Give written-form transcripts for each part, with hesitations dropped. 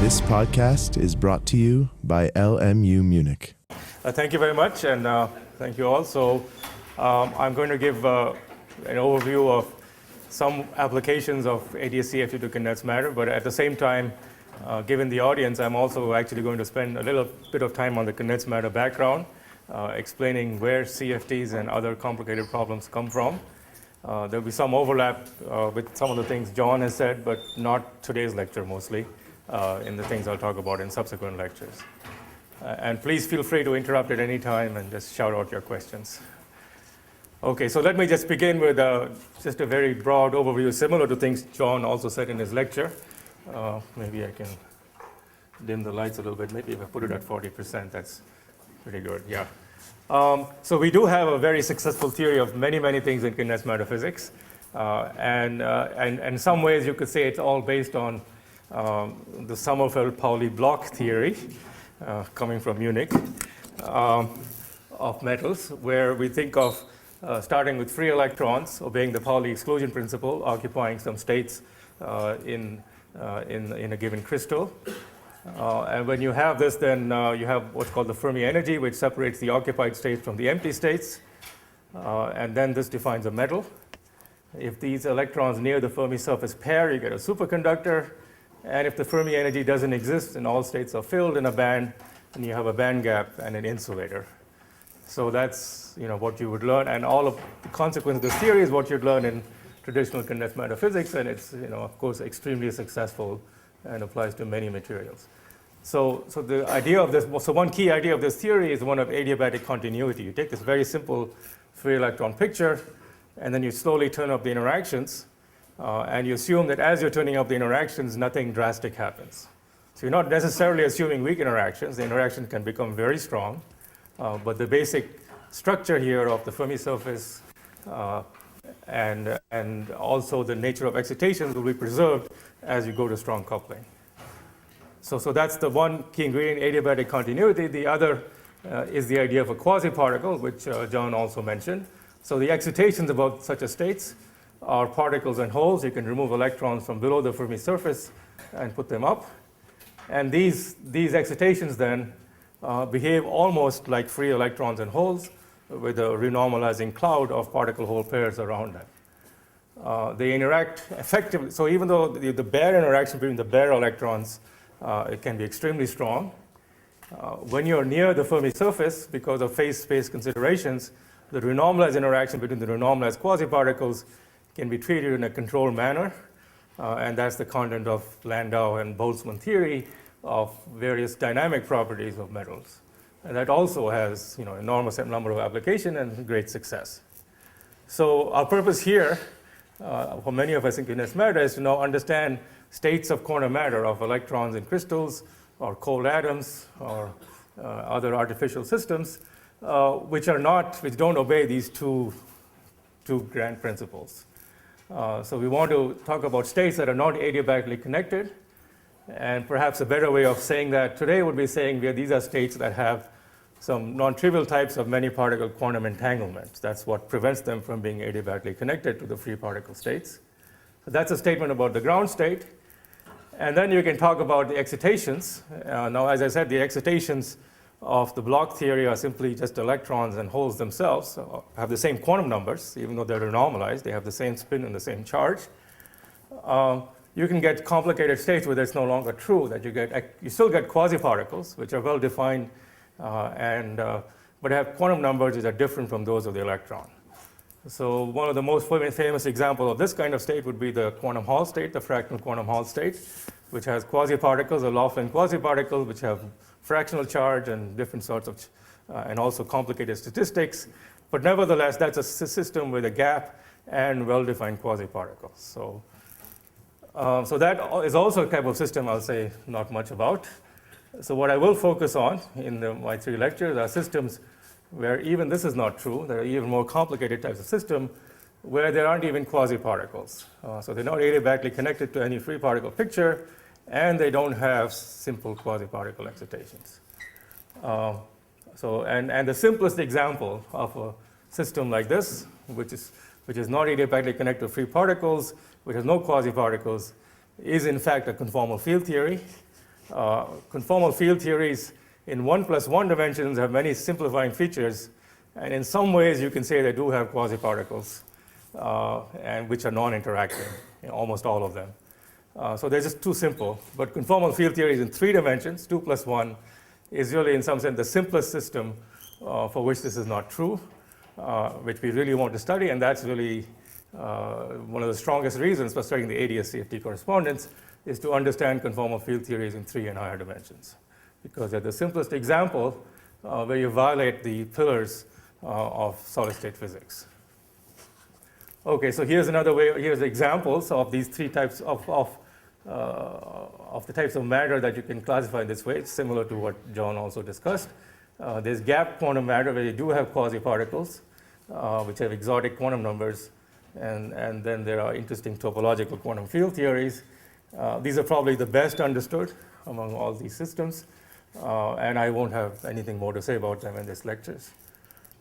This podcast is brought to you by LMU Munich. Thank you very much, and thank you all. So I'm going to give an overview of some applications of ADS-CFT to condensed matter, but at the same time, given the audience, I'm also actually going to spend a little bit of time on the condensed matter background, explaining where CFTs and other complicated problems come from. There'll be some overlap with some of the things John has said, but not today's lecture mostly, in the things I'll talk about in subsequent lectures. And please feel free to interrupt at any time and just shout out your questions. Okay, so let me just begin with just a very broad overview, similar to things John also said in his lecture. Maybe I can dim the lights a little bit. Maybe if I put it at 40%, that's pretty good, yeah. So we do have a very successful theory of many, many things in condensed matter physics. And in some ways, you could say it's all based on the Sommerfeld-Pauli block theory, coming from Munich, of metals, where we think of starting with free electrons, obeying the Pauli exclusion principle, occupying some states in a given crystal. And when you have this, then you have what's called the Fermi energy, which separates the occupied states from the empty states. And then this defines a metal. If these electrons near the Fermi surface pair, you get a superconductor. And if the Fermi energy doesn't exist and all states are filled in a band, then you have a band gap and an insulator. So that's what you would learn, and all of the consequences of this theory is what you'd learn in traditional condensed matter physics, and it's of course extremely successful and applies to many materials. So the idea of this, so one key idea of this theory is one of adiabatic continuity. You take this very simple free electron picture, and then you slowly turn up the interactions, and you assume that as you're turning up the interactions, nothing drastic happens. So you're not necessarily assuming weak interactions. The interaction can become very strong. But the basic structure here of the Fermi surface and also the nature of excitations will be preserved as you go to strong coupling. So that's the one key ingredient, adiabatic continuity. The other is the idea of a quasi-particle, which John also mentioned. So the excitations about such a states are particles and holes. You can remove electrons from below the Fermi surface and put them up. And these excitations then behave almost like free electrons and holes with a renormalizing cloud of particle-hole pairs around them. They interact effectively. So even though the bare interaction between the bare electrons, it can be extremely strong, when you're near the Fermi surface, because of phase space considerations, the renormalized interaction between the renormalized quasi-particles can be treated in a controlled manner. And that's the content of Landau and Boltzmann theory of various dynamic properties of metals. And that also has enormous number of applications and great success. So our purpose here, for many of us in condensed matter, is to now understand states of quantum matter, of electrons in crystals, or cold atoms, or other artificial systems, which don't obey these two grand principles. So we want to talk about states that are not adiabatically connected. And perhaps a better way of saying that today would be saying these are states that have some non-trivial types of many particle quantum entanglement. That's what prevents them from being adiabatically connected to the free particle states. So that's a statement about the ground state. And then you can talk about the excitations. Now, as I said, the excitations of the block theory are simply just electrons and holes themselves, have the same quantum numbers, even though they're normalized. They have the same spin and the same charge. You can get complicated states where it's no longer true, that you still get quasi-particles, which are well defined, but have quantum numbers which are different from those of the electron. So one of the most famous examples of this kind of state would be the quantum Hall state, the fractional quantum Hall state, which has quasi-particles, or Laughlin quasi-particles, which have fractional charge and different sorts of, and also complicated statistics. But nevertheless, that's a system with a gap and well-defined quasi-particles. So that is also a type of system I'll say not much about. So what I will focus on in my 3 lectures are systems where even this is not true. There are even more complicated types of system where there aren't even quasi-particles. So they're not adiabatically connected to any free particle picture, and they don't have simple quasi-particle excitations. And the simplest example of a system like this, which is not adiabatically connected to free particles, which has no quasi-particles, is in fact a conformal field theory. Conformal field theories in 1+1 dimensions have many simplifying features, and in some ways you can say they do have quasi-particles, and which are non-interacting, almost all of them. So they're just too simple. But conformal field theories in 3 dimensions, 2+1, is really in some sense the simplest system for which this is not true, which we really want to study, and that's really one of the strongest reasons for studying the ADS-CFT correspondence is to understand conformal field theories in 3 and higher dimensions, because they're the simplest example where you violate the pillars of solid-state physics. Okay, so here's another way. Here's examples of these 3 types of the types of matter that you can classify in this way. It's similar to what John also discussed. There's gap quantum matter where you do have quasi-particles, which have exotic quantum numbers, and then there are interesting topological quantum field theories. These are probably the best understood among all these systems, and I won't have anything more to say about them in this lectures.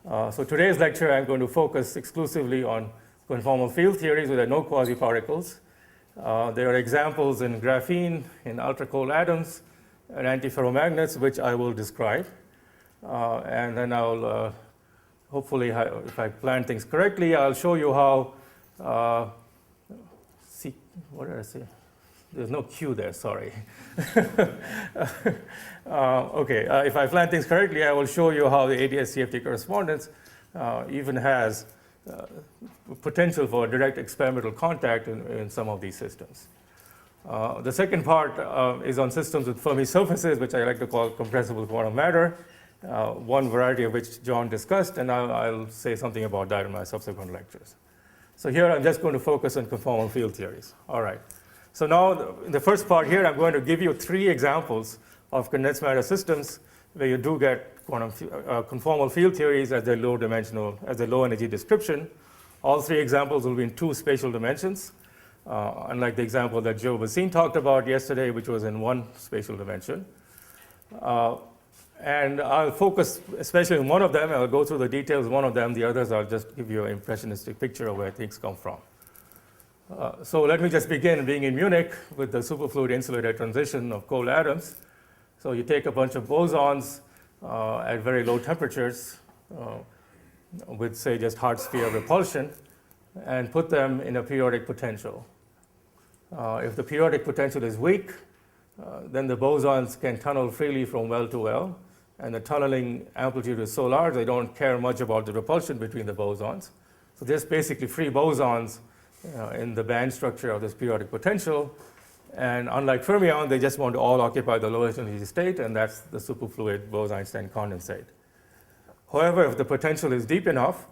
So today's lecture, I'm going to focus exclusively on conformal field theories where there are no quasi-particles. There are examples in graphene, in ultra-cold atoms, and antiferromagnets, which I will describe. And then I'll, hopefully, if I plan things correctly, I'll show you how, what did I say? There's no Q there, sorry. Okay, if I plan things correctly, I will show you how the ADS-CFT correspondence even has potential for direct experimental contact in some of these systems. The second part is on systems with Fermi surfaces, which I like to call compressible quantum matter, one variety of which John discussed, and I'll say something about that in my subsequent lectures. So here I'm just going to focus on conformal field theories. All right. So now in the first part here, I'm going to give you 3 examples of condensed matter systems where you do get conformal field theories as their low energy description. All 3 examples will be in 2 spatial dimensions, unlike the example that Joe Basine talked about yesterday, which was in 1 spatial dimension. And I'll focus especially on one of them. I'll go through the details of one of them. The others, I'll just give you an impressionistic picture of where things come from. So let me just begin being in Munich with the superfluid insulator transition of cold atoms. So you take a bunch of bosons at very low temperatures with, say, just hard sphere repulsion and put them in a periodic potential. If the periodic potential is weak, then the bosons can tunnel freely from well to well, and the tunneling amplitude is so large they don't care much about the repulsion between the bosons. So there's basically free bosons in the band structure of this periodic potential, and unlike fermion, they just want to all occupy the lowest energy state, and that's the superfluid Bose-Einstein condensate. However, if the potential is deep enough,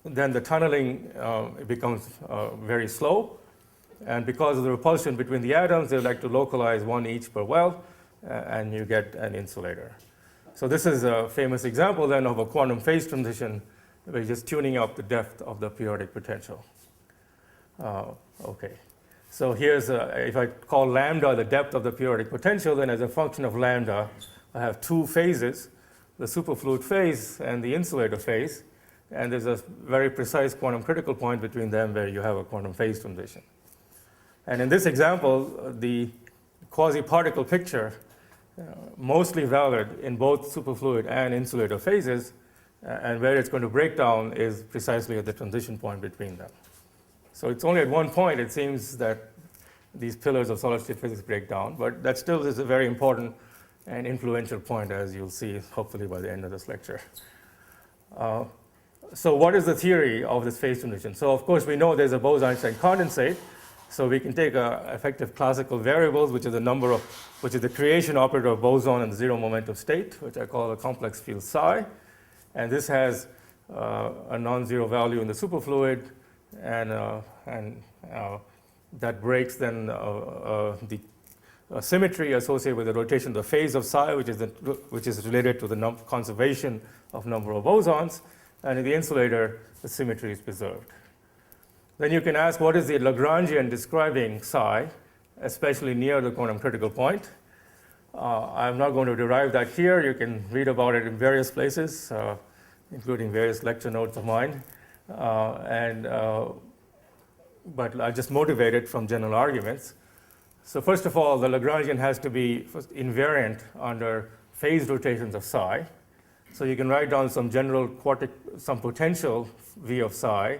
then the tunneling becomes very slow, and because of the repulsion between the atoms, they like to localize one each per well, and you get an insulator. So this is a famous example then of a quantum phase transition where you're just tuning up the depth of the periodic potential. Okay, so here's, if I call lambda the depth of the periodic potential, then as a function of lambda, I have 2 phases, the superfluid phase and the insulator phase, and there's a very precise quantum critical point between them where you have a quantum phase transition. And in this example, the quasi-particle picture, mostly valid in both superfluid and insulator phases, and where it's going to break down is precisely at the transition point between them. So it's only at one point it seems that these pillars of solid-state physics break down, but that still is a very important and influential point, as you'll see hopefully by the end of this lecture. So what is the theory of this phase transition? So of course we know there's a Bose-Einstein condensate, so we can take effective classical variables, which is the creation operator of boson in the zero momentum state, which I call a complex field psi, and this has a non-zero value in the superfluid, and that breaks then the symmetry associated with the rotation of the phase of psi, which is related to the conservation of number of bosons, and in the insulator, the symmetry is preserved. Then you can ask, what is the Lagrangian describing psi, especially near the quantum critical point? I'm not going to derive that here. You can read about it in various places, including various lecture notes of mine. But I just motivate it from general arguments. So first of all, the Lagrangian has to be invariant under phase rotations of psi. So you can write down some general some potential v of psi,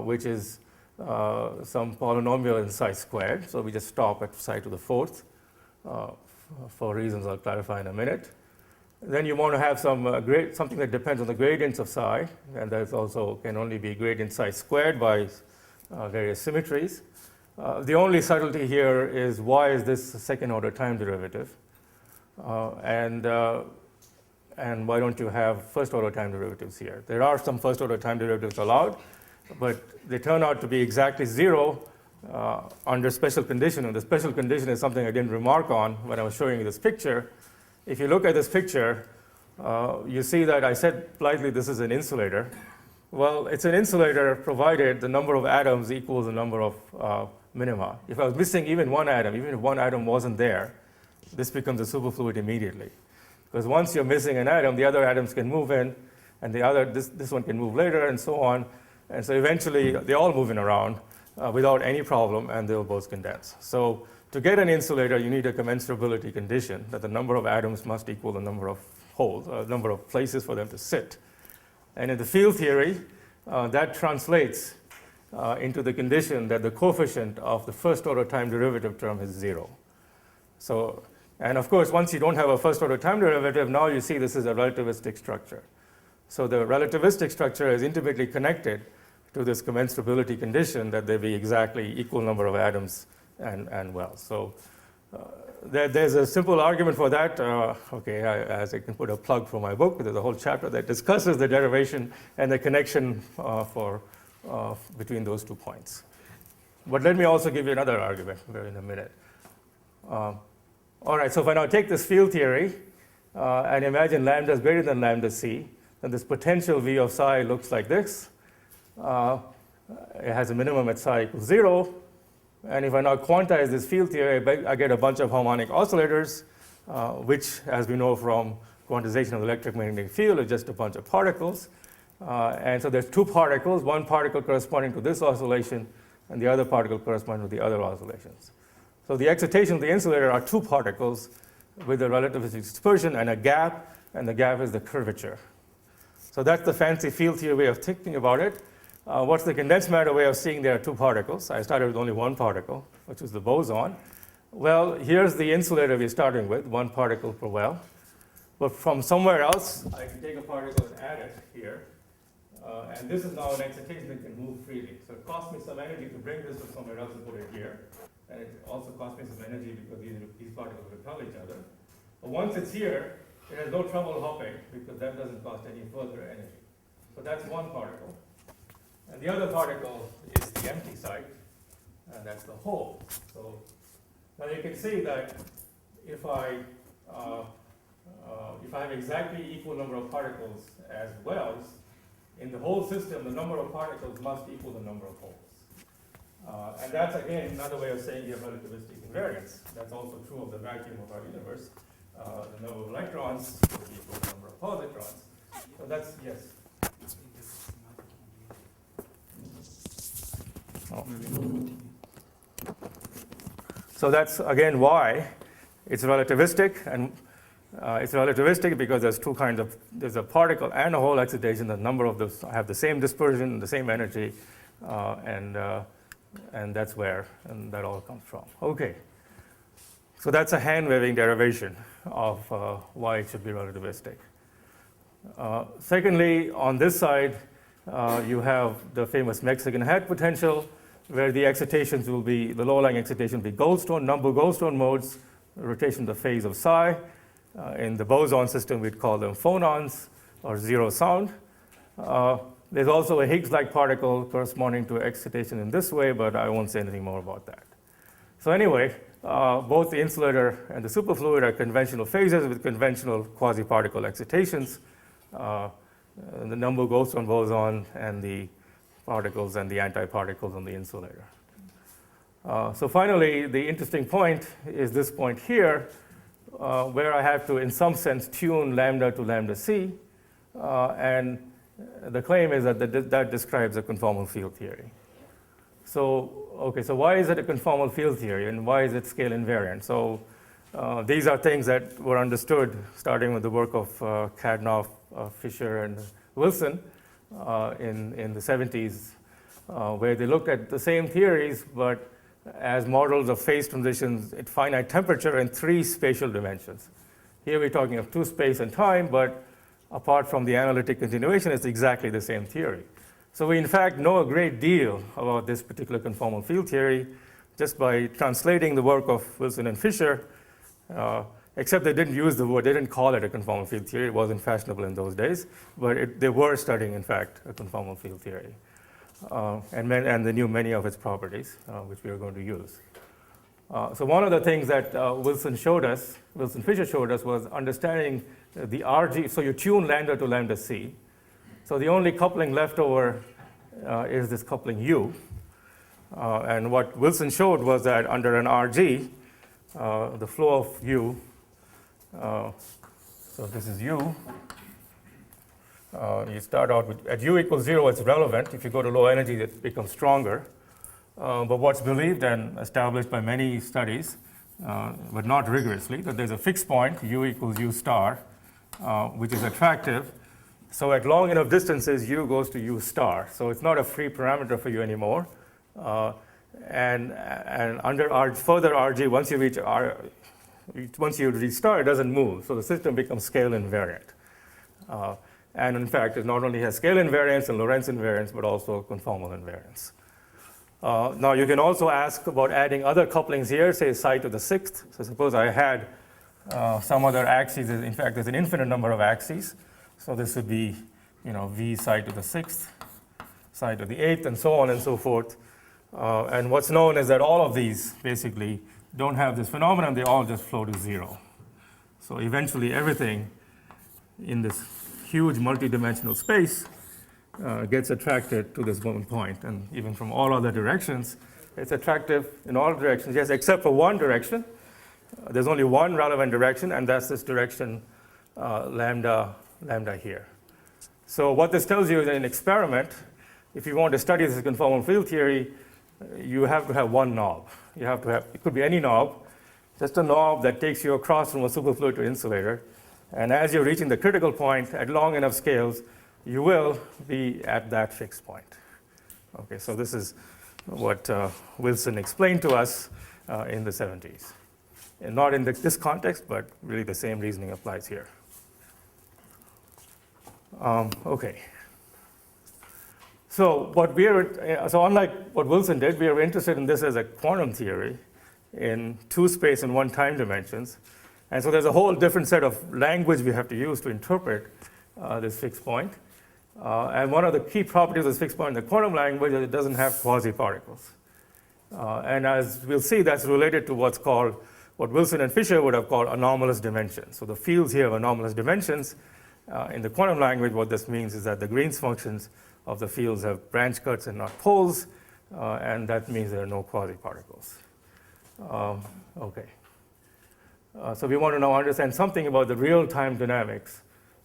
which is some polynomial in psi squared. So we just stop at psi to the fourth for reasons I'll clarify in a minute. Then you want to have some something that depends on the gradients of psi, and that also can only be gradient psi squared by various symmetries. The only subtlety here is why is this a second order time derivative, and why don't you have first order time derivatives here? There are some first order time derivatives allowed, but they turn out to be exactly zero under special condition, and the special condition is something I didn't remark on when I was showing you this picture. If you look at this picture, you see that I said politely this is an insulator. Well, it's an insulator provided the number of atoms equals the number of minima. If I was missing even one atom, even if one atom wasn't there, this becomes a superfluid immediately. Because once you're missing an atom, the other atoms can move in, and this one can move later, and so on. And so eventually, they all move in around without any problem, and they'll both condense. So to get an insulator, you need a commensurability condition that the number of atoms must equal the number of holes, number of places for them to sit. And in the field theory, that translates into the condition that the coefficient of the first order time derivative term is 0. So, and of course, once you don't have a first order time derivative, now you see this is a relativistic structure. So the relativistic structure is intimately connected to this commensurability condition that there be exactly equal number of atoms and wells. So there's a simple argument for that. As I can put a plug for my book, there's a whole chapter that discusses the derivation and the connection between those 2 points. But let me also give you another argument in a minute. All right, so if I now take this field theory and imagine lambda is greater than lambda c, then this potential V of psi looks like this. It has a minimum at psi equals 0. And if I now quantize this field theory, I get a bunch of harmonic oscillators, which, as we know from quantization of the electromagnetic field, is just a bunch of particles. And so there's 2 particles, one particle corresponding to this oscillation, and the other particle corresponding to the other oscillations. So the excitation of the insulator are 2 particles with a relativistic dispersion and a gap, and the gap is the curvature. So that's the fancy field theory way of thinking about it. What's the condensed matter way of seeing there are 2 particles? I started with only 1 particle, which is the boson. Well, here's the insulator we're starting with, 1 particle per well. But from somewhere else, I can take a particle and add it here. And this is now an excitation that can move freely. So it costs me some energy to bring this to somewhere else and put it here. And it also costs me some energy because these particles repel each other. But once it's here, it has no trouble hopping because that doesn't cost any further energy. So that's 1 particle. And the other particle is the empty site, and that's the hole. So now you can see that if I have exactly equal number of particles as wells, in the whole system, the number of particles must equal the number of holes. And that's, again, another way of saying you have relativistic invariance. That's also true of the vacuum of our universe. The number of electrons will equal the number of positrons. So that's, yes? Oh. So that's, again, why it's relativistic. And it's relativistic because there's 2 kinds of, there's a particle and a hole excitation. The number of those have the same dispersion, the same energy, and that's where that all comes from. Okay. So that's a hand-waving derivation of why it should be relativistic. Secondly, on this side, you have the famous Mexican hat potential, where the excitations will be, the low-lying excitation will be Goldstone, number Goldstone modes, rotation of the phase of psi. In the boson system, we'd call them phonons, or zero sound. There's also a Higgs-like particle corresponding to excitation in this way, but I won't say anything more about that. So anyway, both the insulator and the superfluid are conventional phases with conventional quasi-particle excitations. The number Goldstone boson and the particles and the antiparticles on the insulator. So finally, the interesting point is this point here, where I have to, in some sense, tune lambda to lambda c. And the claim is that that describes a conformal field theory. Okay, so why is it a conformal field theory and why is it scale invariant? So these are things that were understood starting with the work of Kadnoff, Fisher, and Wilson in the 70s, where they looked at the same theories but as models of phase transitions at finite temperature in 3 spatial dimensions. Here we're talking of 2 space and time, but apart from the analytic continuation, it's exactly the same theory. So we in fact know a great deal about this particular conformal field theory just by translating the work of Wilson and Fisher, except they didn't use the word, they didn't call it a conformal field theory. It wasn't fashionable in those days, but they were studying, in fact, a conformal field theory. And they knew many of its properties, which we are going to use. So one of the things that Wilson Fisher showed us was understanding the RG. So you tune lambda to lambda c. So the only coupling left over is this coupling U. And what Wilson showed was that under an RG, the flow of U, so this is U. You start out with, at U equals 0, it's relevant. If you go to low energy, it becomes stronger. But what's believed and established by many studies, but not rigorously, that there's a fixed point, U equals U star, which is attractive. So at long enough distances, U goes to U star. So it's not a free parameter for you anymore. And under further RG, once you reach star, it doesn't move. So the system becomes scale invariant. And in fact, it not only has scale invariance and Lorentz invariance, but also conformal invariance. Now you can also ask about adding other couplings here, say psi to the 6th. So suppose I had some other axes. In fact, there's an infinite number of axes. So this would be, V psi to the 6th, psi to the 8th, and so on and so forth. And what's known is that all of these basically don't have this phenomenon. They all just flow to 0. So eventually everything in this huge multidimensional space gets attracted to this one point. And even from all other directions, it's attractive in all directions, yes, except for one direction. There's only one relevant direction, and that's this direction lambda here. So what this tells you is that in experiment, if you want to study this conformal field theory, you have to have one knob. You have to have, it could be any knob, just a knob that takes you across from a superfluid to insulator. And as you're reaching the critical point at long enough scales, you will be at that fixed point. Okay, so this is what Wilson explained to us in the 70s. And not in this context, but really the same reasoning applies here. Okay. So unlike what Wilson did, we are interested in this as a quantum theory in 2 space and 1 time dimensions. And so there's a whole different set of language we have to use to interpret this fixed point. And one of the key properties of this fixed point in the quantum language is it doesn't have quasi-particles. And as we'll see, that's related to what Wilson and Fisher would have called anomalous dimensions. So the fields here have anomalous dimensions. In the quantum language, what this means is that the Green's functions of the fields have branch cuts and not poles, and that means there are no quasi-particles. Okay. So we want to now understand something about the real-time dynamics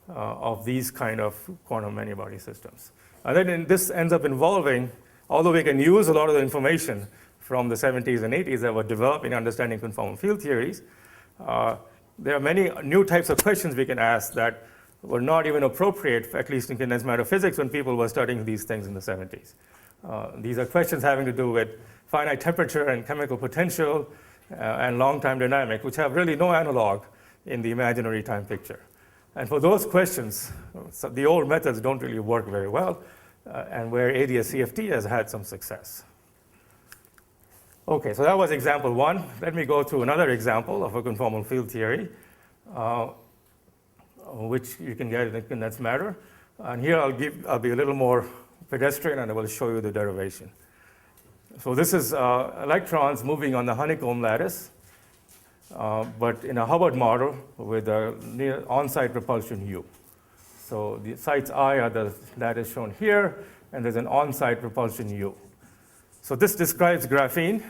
of these kind of quantum many-body systems. And then this ends up involving, although we can use a lot of the information from the 70s and 80s that were developed in understanding conformal field theories, there are many new types of questions we can ask that were not even appropriate, at least in condensed matter physics, when people were studying these things in the 70s. These are questions having to do with finite temperature and chemical potential and long-time dynamics, which have really no analog in the imaginary time picture. And for those questions, the old methods don't really work very well, and where ADS-CFT has had some success. Okay, so that was example 1. Let me go through another example of a conformal field theory, which you can get in condensed matter. And here I'll be a little more pedestrian, and I will show you the derivation. So this is electrons moving on the honeycomb lattice, but in a Hubbard model with a near on-site repulsion U. So the sites I are the lattice shown here, and there's an on-site repulsion U. So this describes graphene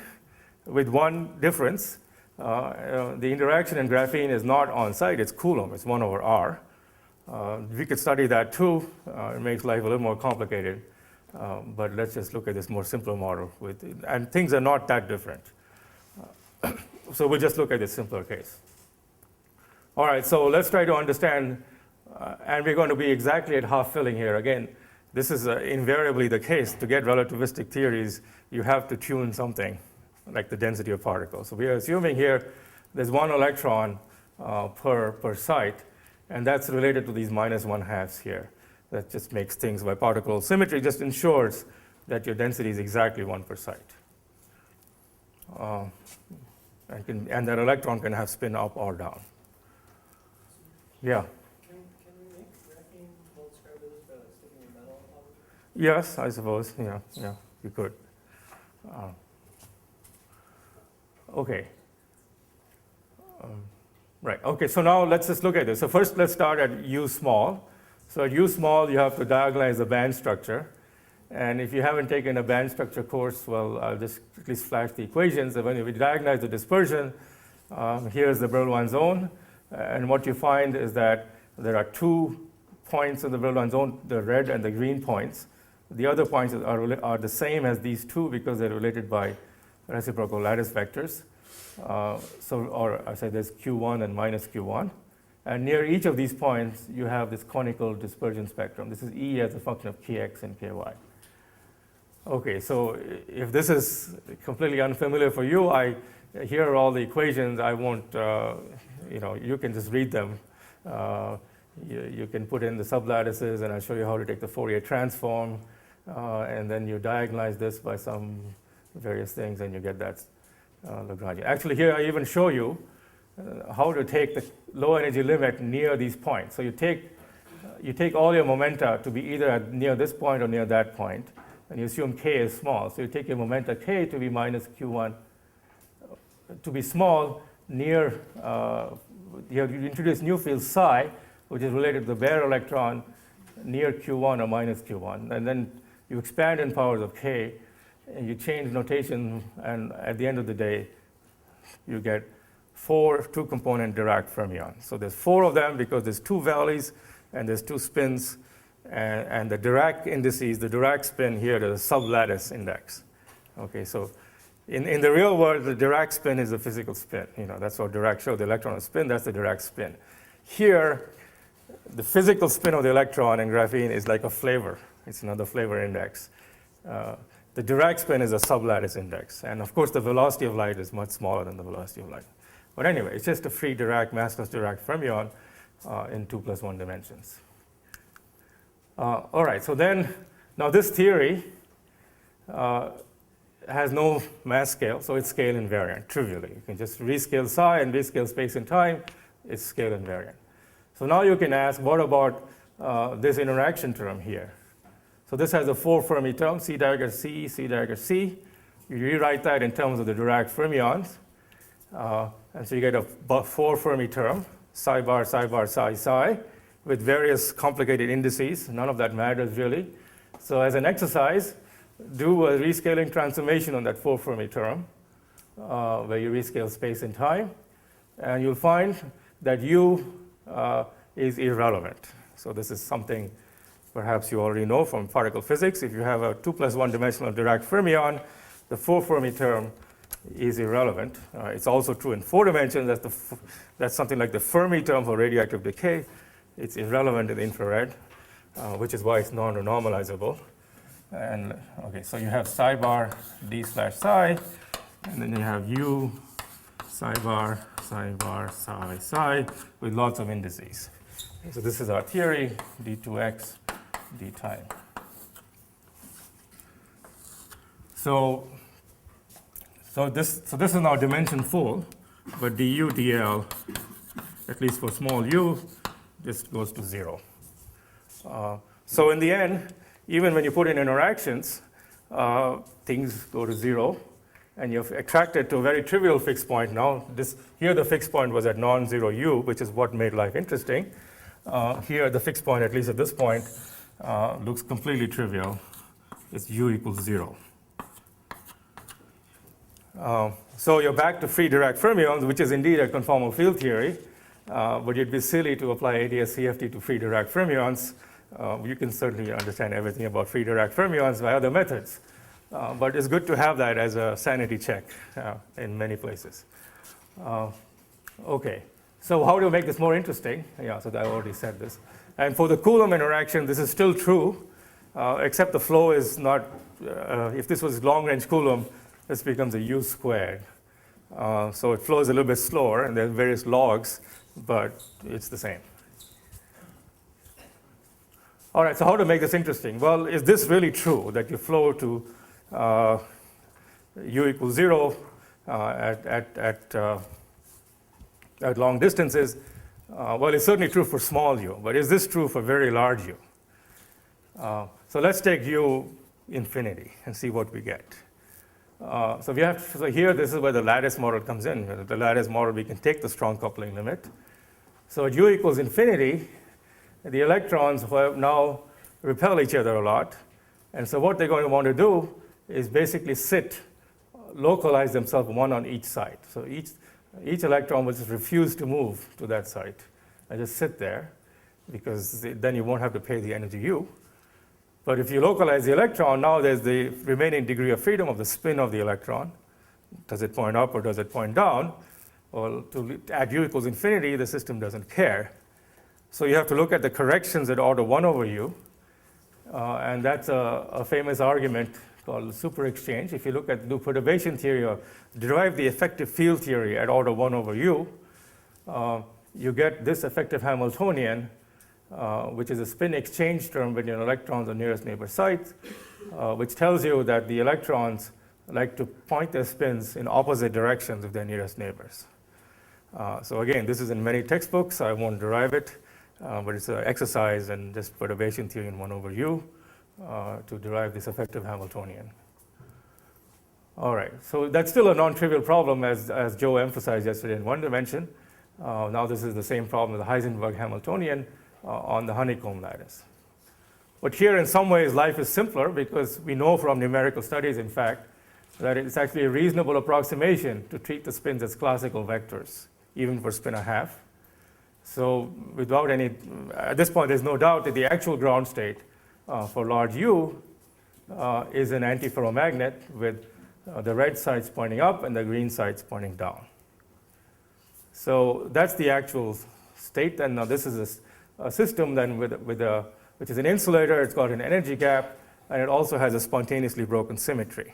with one difference. The interaction in graphene is not on-site, it's Coulomb, it's 1/R. We could study that too. It makes life a little more complicated. But let's just look at this more simpler model. And things are not that different. So we'll just look at this simpler case. All right, so let's try to understand, and we're going to be exactly at half filling here. Again, this is invariably the case. To get relativistic theories, you have to tune something, like the density of particles. So we are assuming here there's one electron per site, and that's related to these -1/2 here. That just makes things by particle symmetry, just ensures that your density is exactly 1 per site. And that electron can have spin up or down. Yeah. Can we make graphene hold square with this by sticking a metal on top of it? Yes, I suppose. Yeah, you could. Okay. Right. Okay. So now let's just look at this. So first, let's start at U small. So at U small, you have to diagonalize the band structure. And if you haven't taken a band structure course, well, I'll just at least flash the equations. So when we diagonalize the dispersion, here's the Brillouin zone. And what you find is that there are 2 points in the Brillouin zone, the red and the green points. The other points are the same as these 2 because they're related by reciprocal lattice vectors. Or I say there's Q1 and minus Q1. And near each of these points, you have this conical dispersion spectrum. This is E as a function of Kx and Ky. Okay, so if this is completely unfamiliar for you, here are all the equations. I won't, you can just read them. You can put in the sublattices, and I'll show you how to take the Fourier transform. And then you diagonalize this by some various things, and you get that Lagrangian. Actually, here I even show you how to take the low energy limit near these points. So you take all your momenta to be either near this point or near that point, and you assume k is small. So you take your momenta k to be minus q1, to be small near, you introduce new field psi, which is related to the bare electron near q1 or minus q1, and then you expand in powers of k, and you change notation, and at the end of the day, you get 4 two-component Dirac fermions. So there's 4 of them because there's 2 valleys and there's 2 spins, and the Dirac indices, the Dirac spin here, the sublattice index. Okay, so in the real world, the Dirac spin is a physical spin. That's what Dirac showed. The electron is spin, that's the Dirac spin. Here, the physical spin of the electron in graphene is like a flavor. It's another flavor index. The Dirac spin is a sublattice index. And of course, the velocity of light is much smaller than the velocity of light. But anyway, it's just a free Dirac, massless Dirac fermion in 2 + 1 dimensions. All right, so then, now this theory has no mass scale, so it's scale invariant, trivially. You can just rescale psi and rescale space and time, it's scale invariant. So now you can ask, what about this interaction term here? So this has a 4 Fermi term, C dagger C, C dagger C. You rewrite that in terms of the Dirac fermions. And so you get a 4 Fermi term, psi bar, psi bar, psi, psi, with various complicated indices. None of that matters really. So as an exercise, do a rescaling transformation on that 4 Fermi term, where you rescale space and time. And you'll find that U is irrelevant. So this is something perhaps you already know from particle physics. If you have a 2 + 1 dimensional Dirac fermion, the 4 Fermi term is irrelevant. It's also true in 4 dimensions. That's something like the Fermi term for radioactive decay. It's irrelevant in the infrared, which is why it's non-renormalizable. And okay, so you have psi bar d slash psi, and then you have u psi bar, psi, psi, with lots of indices. So this is our theory, d2x, d time. So this is now dimension full, but du, dl, at least for small u, this goes to 0. So in the end, even when you put in interactions, things go to 0, and you've attracted to a very trivial fixed point now. Here the fixed point was at non-zero u, which is what made life interesting. Here the fixed point, at least at this point, looks completely trivial. It's u equals 0. So you're back to free Dirac fermions, which is indeed a conformal field theory, but you'd be silly to apply ADS-CFT to free Dirac fermions. You can certainly understand everything about free Dirac fermions by other methods. But it's good to have that as a sanity check in many places. Okay, so how do we make this more interesting? Yeah, so I already said this. And for the Coulomb interaction, this is still true, except the flow is not, if this was long-range Coulomb, this becomes a u squared. So it flows a little bit slower, and there's various logs, but it's the same. All right, so how to make this interesting? Well, is this really true, that you flow to u equals 0 at long distances? Well, it's certainly true for small u, but is this true for very large u? So let's take u infinity and see what we get. So here, this is where the lattice model comes in. With the lattice model, we can take the strong coupling limit. So at u equals infinity, the electrons now repel each other a lot. And so what they're going to want to do is basically localize themselves one on each side. So each electron will just refuse to move to that site and just sit there, because then you won't have to pay the energy u. But if you localize the electron, now there's the remaining degree of freedom of the spin of the electron. Does it point up or does it point down? Well, at u equals infinity, the system doesn't care. So you have to look at the corrections at order 1 over u. And that's a famous argument called super exchange. If you look at the perturbation theory or derive the effective field theory at order 1 over u, you get this effective Hamiltonian, which is a spin exchange term between electrons on nearest neighbor sites, which tells you that the electrons like to point their spins in opposite directions of their nearest neighbors. So again, this is in many textbooks. I won't derive it, but it's an exercise in just perturbation theory in 1 over u to derive this effective Hamiltonian. All right, so that's still a non-trivial problem, as Joe emphasized yesterday in one dimension. Now this is the same problem with the Heisenberg Hamiltonian on the honeycomb lattice. But here, in some ways, life is simpler, because we know from numerical studies, in fact, that it's actually a reasonable approximation to treat the spins as classical vectors, even for spin 1/2. So at this point, there's no doubt that the actual ground state for large u is an antiferromagnet with the red sides pointing up and the green sides pointing down. So that's the actual state. And now this is a system then which is an insulator. It's got an energy gap, and it also has a spontaneously broken symmetry.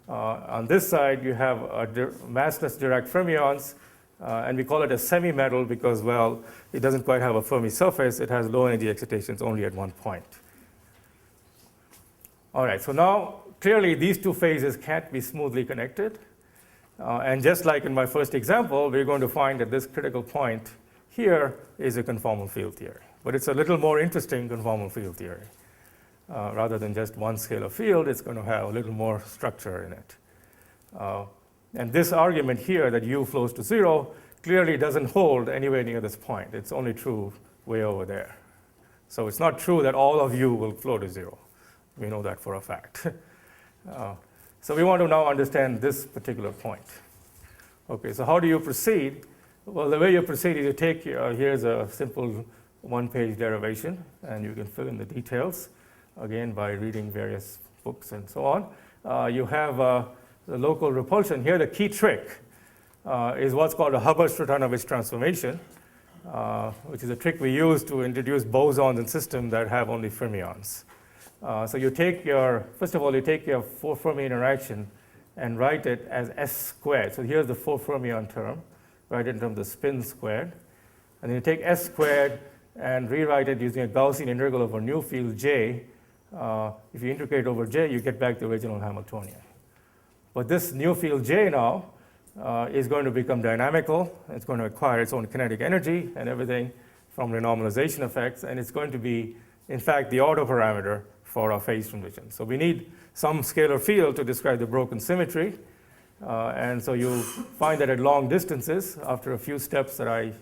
On this side, you have massless Dirac fermions, and we call it a semi-metal because, well, it doesn't quite have a Fermi surface. It has low energy excitations only at one point. All right, so now clearly these two phases can't be smoothly connected. And just like in my first example, we're going to find that this critical point here is a conformal field theory. But it's a little more interesting conformal field theory. Rather than just one scalar field, it's going to have a little more structure in it. And this argument here that u flows to 0 clearly doesn't hold anywhere near this point. It's only true way over there. So it's not true that all of u will flow to 0. We know that for a fact. So we want to now understand this particular point. Okay, so how do you proceed? Well, the way you proceed is you take, here's a simple one-page derivation, and you can fill in the details, again, by reading various books and so on. You have the local repulsion. Here, the key trick is what's called a Hubbard-Strutanovich transformation, which is a trick we use to introduce bosons in systems that have only fermions. So you take first of all, you take your 4 Fermi interaction and write it as S squared. So here's the 4 fermion term, write it in terms of spin squared. And then you take S squared and rewrite it using a Gaussian integral over nu field J. If you integrate over J, you get back the original Hamiltonian. But this nu field J now is going to become dynamical. It's going to acquire its own kinetic energy and everything from renormalization effects. And it's going to be, in fact, the autoparameter for our phase transition. So we need some scalar field to describe the broken symmetry. And so you find that at long distances, after a few steps that I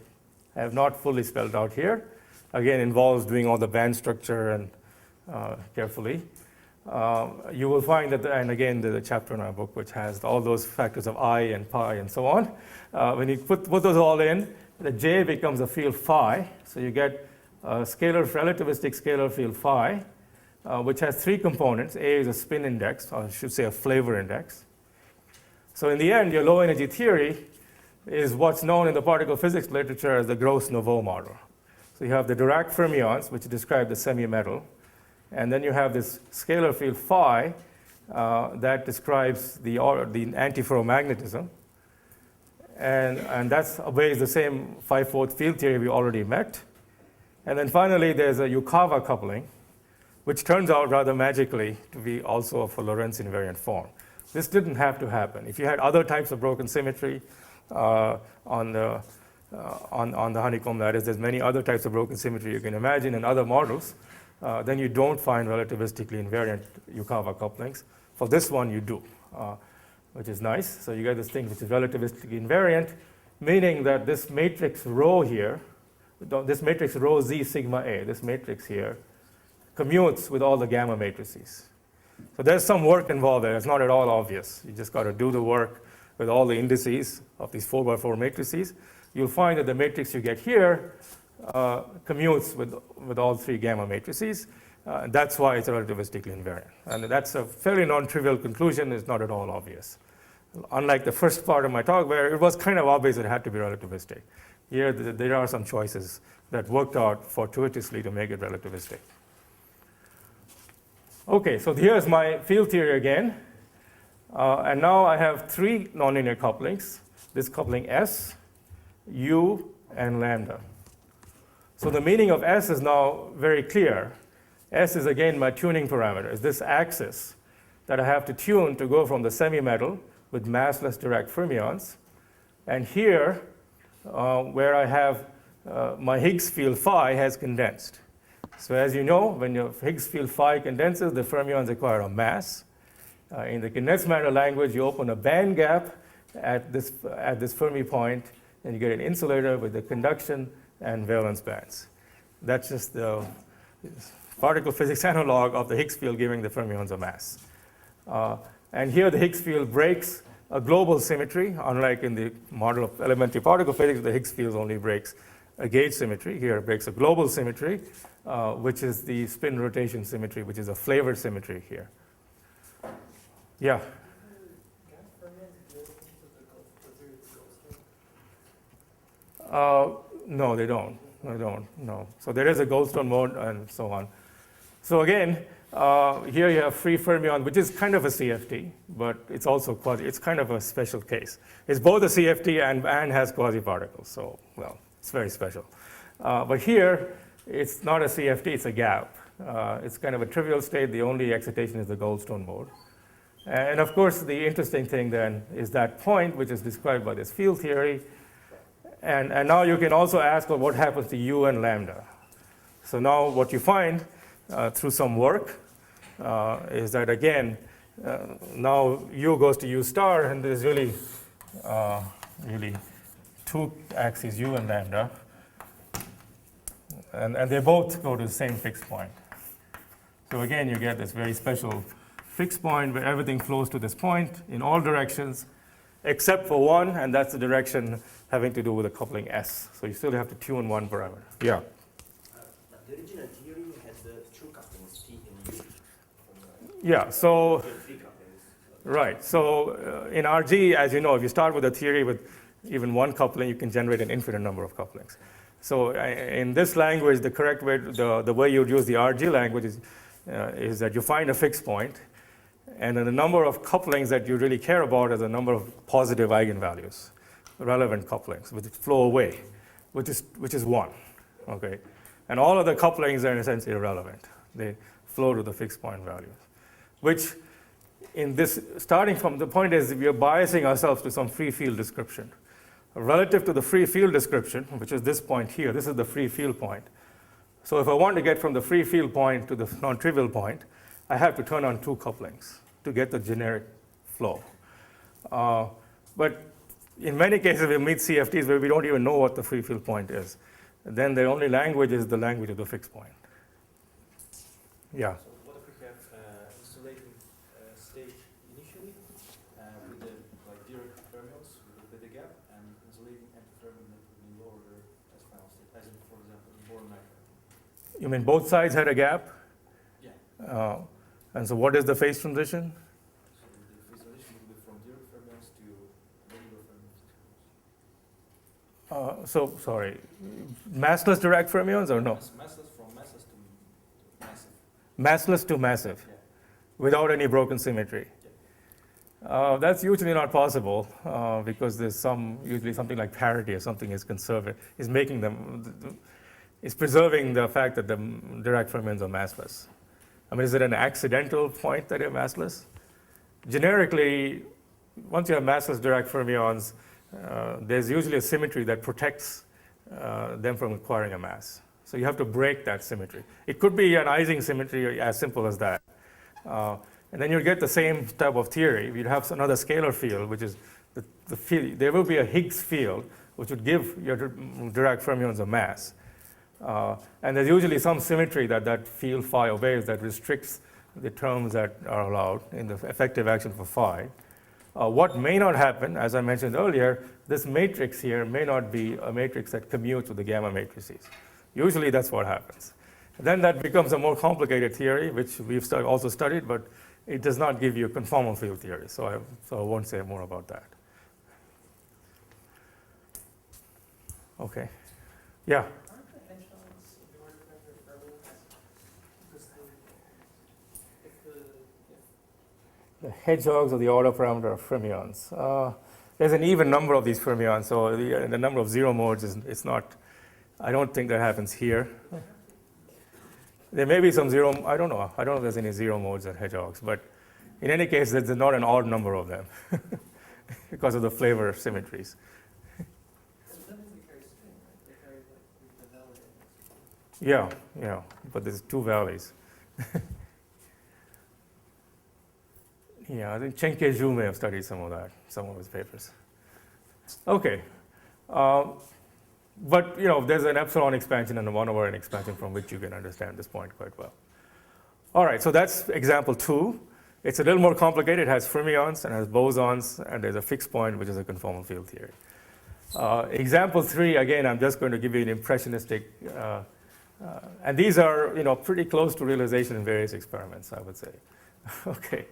have not fully spelled out here, again, involves doing all the band structure and carefully, you will find that, and again, the chapter in our book, which has all those factors of I and pi and so on. When you put those all in, the J becomes a field phi. So you get a relativistic scalar field phi, which has three components. A is a spin index, or I should say a flavor index. So in the end, your low energy theory is what's known in the particle physics literature as the Gross-Nouveau model. So you have the Dirac fermions, which describe the semi-metal, and then you have this scalar field phi that describes the antiferromagnetism, and that's obeys the same 5/4 field theory we already met. And then finally, there's a Yukawa coupling, which turns out rather magically to be also of a Lorentz invariant form. This didn't have to happen. If you had other types of broken symmetry on the honeycomb lattice, there's many other types of broken symmetry you can imagine in other models, then you don't find relativistically invariant Yukawa couplings. For this one, you do, which is nice. So you get this thing which is relativistically invariant, meaning that this matrix rho here, this matrix rho Z sigma A, this matrix here, commutes with all the gamma matrices. So there's some work involved there. It's not at all obvious. You just got to do the work with all the indices of these 4x4 matrices. You'll find that the matrix you get here commutes with all three gamma matrices. That's why it's relativistically invariant. And that's a fairly non-trivial conclusion. It's not at all obvious. Unlike the first part of my talk, where it was kind of obvious it had to be relativistic. Here, there are some choices that worked out fortuitously to make it relativistic. Okay, so here's my field theory again. And now I have three nonlinear couplings. This coupling S, U, and lambda. So the meaning of S is now very clear. S is again my tuning parameter. It's this axis that I have to tune to go from the semi-metal with massless Dirac fermions. And here, where I have my Higgs field phi has condensed. So as you know, when your Higgs field phi condenses, the fermions acquire a mass. In the condensed matter language, you open a band gap at this Fermi point, and you get an insulator with the conduction and valence bands. That's just the particle physics analog of the Higgs field giving the fermions a mass. And here the Higgs field breaks a global symmetry. Unlike in the model of elementary particle physics, the Higgs field only breaks a gauge symmetry. Here it breaks a global symmetry, which is the spin rotation symmetry, which is a flavor symmetry here. Yeah? No, they don't. No. So there is a Goldstone mode and so on. So again, here you have free fermion, which is kind of a CFT, but it's also it's kind of a special case. It's both a CFT and has quasi-particles. So, well, it's very special. But here, it's not a CFT, it's a gap. It's kind of a trivial state. The only excitation is the Goldstone mode. And of course, the interesting thing then is that point, which is described by this field theory. And now you can also ask, well, what happens to U and lambda? So now what you find through some work is that, again, now U goes to U star, and there's really two axes, U and lambda. And they both go to the same fixed point. So again, you get this very special fixed point where everything flows to this point in all directions, except for one, and that's the direction having to do with the coupling S. So you still have to tune one parameter. Yeah? The original theory had the two couplings, T and U. Yeah, so, Three couplings. right. So in RG, as you know, if you start with a theory with even one coupling, you can generate an infinite number of couplings. So in this language, the correct way, the way you would use the RG language is that you find a fixed point, and then the number of couplings that you really care about is the number of positive eigenvalues, relevant couplings, which flow away, which is one, okay? And all of the couplings are in a sense irrelevant. They flow to the fixed point values, which in this, starting from the point is we are biasing ourselves to some free field description. Relative to the free field description, which is this point here, this is the free field point. So if I want to get from the free field point to the non-trivial point, I have to turn on two couplings to get the generic flow. But in many cases, we meet CFTs where we don't even know what the free field point is. Then the only language is the language of the fixed point. Yeah? So what if we have insulating state initially with the Dirac fermions with the gap, and insulating antifermion that would be lower as final state, as in, for example, in boron matter? You mean both sides had a gap? Yeah. And so what is the phase transition? So the phase transition will be from direct fermions to regular fermions. So, sorry, massless direct fermions or no? Massless from massless to massive. Massless to massive, Yeah. without any broken symmetry. That's usually not possible because there's usually something like parity or something is conservative, is preserving the fact that the direct fermions are massless. I mean, is it an accidental point that you're massless? Generically, once you have massless direct fermions, there's usually a symmetry that protects them from acquiring a mass. So you have to break that symmetry. It could be an Ising symmetry, as simple as that. And then you'll get the same type of theory. You'd have another scalar field, which is the field. There will be a Higgs field, which would give your direct fermions a mass. And there's usually some symmetry that field phi obeys that restricts the terms that are allowed in the effective action for phi. What may not happen, as I mentioned earlier, this matrix here may not be a matrix that commutes with the gamma matrices. Usually that's what happens. Then that becomes a more complicated theory, which we've also studied, but it does not give you a conformal field theory, so I won't say more about that. Okay. Yeah? Aren't the hedgehogs of the order of their fermions? Because The hedgehogs are the order parameter of fermions. There's an even number of these fermions, so the number of zero modes is not, I don't think that happens here. There may be some zero, I don't know if there's any zero modes at hedgehogs, but in any case, there's not an odd number of them because of the flavor symmetries. Yeah, but there's two valleys. Yeah, I think Chen Ke-zhu may have studied some of that, some of his papers. Okay. But there's an epsilon expansion and a 1/n expansion from which you can understand this point quite well. All right, so that's example 2. It's a little more complicated. It has fermions and has bosons, and there's a fixed point, which is a conformal field theory. Example 3, again, I'm just going to give you an impressionistic, and these are pretty close to realization in various experiments, I would say. Okay,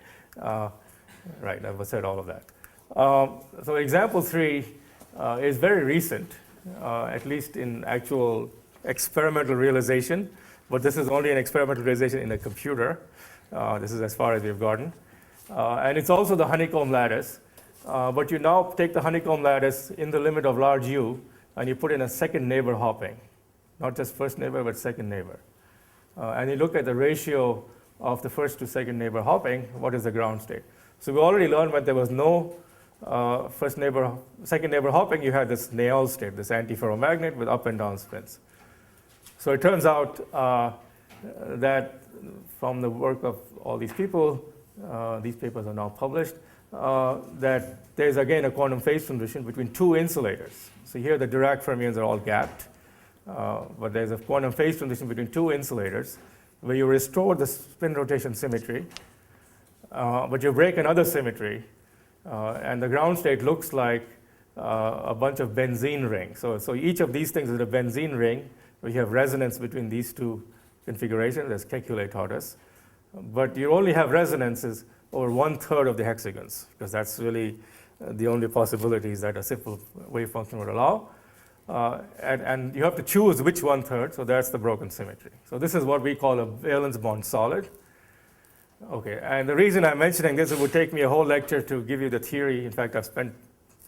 right, I've said all of that. So example 3 is very recent. At least in actual experimental realization, but this is only an experimental realization in a computer. This is as far as we've gotten. And it's also the honeycomb lattice, but you now take the honeycomb lattice in the limit of large U, and you put in a second neighbor hopping, not just first neighbor, but second neighbor. And you look at the ratio of the first to second neighbor hopping, what is the ground state? So we already learned that there was no second neighbor hopping, you had this Néel state, this antiferromagnet with up and down spins. So it turns out that from the work of all these people, these papers are now published, that there's again a quantum phase transition between two insulators. So here the Dirac fermions are all gapped, but there's a quantum phase transition between two insulators where you restore the spin rotation symmetry, but you break another symmetry. And the ground state looks like a bunch of benzene rings. So each of these things is a benzene ring where you have resonance between these two configurations, as Kekulé taught us. But you only have resonances over 1/3 of the hexagons, because that's really the only possibilities that a simple wave function would allow. And you have to choose which 1/3, so that's the broken symmetry. So this is what we call a valence bond solid. Okay, and the reason I'm mentioning this, it would take me a whole lecture to give you the theory. In fact, I've spent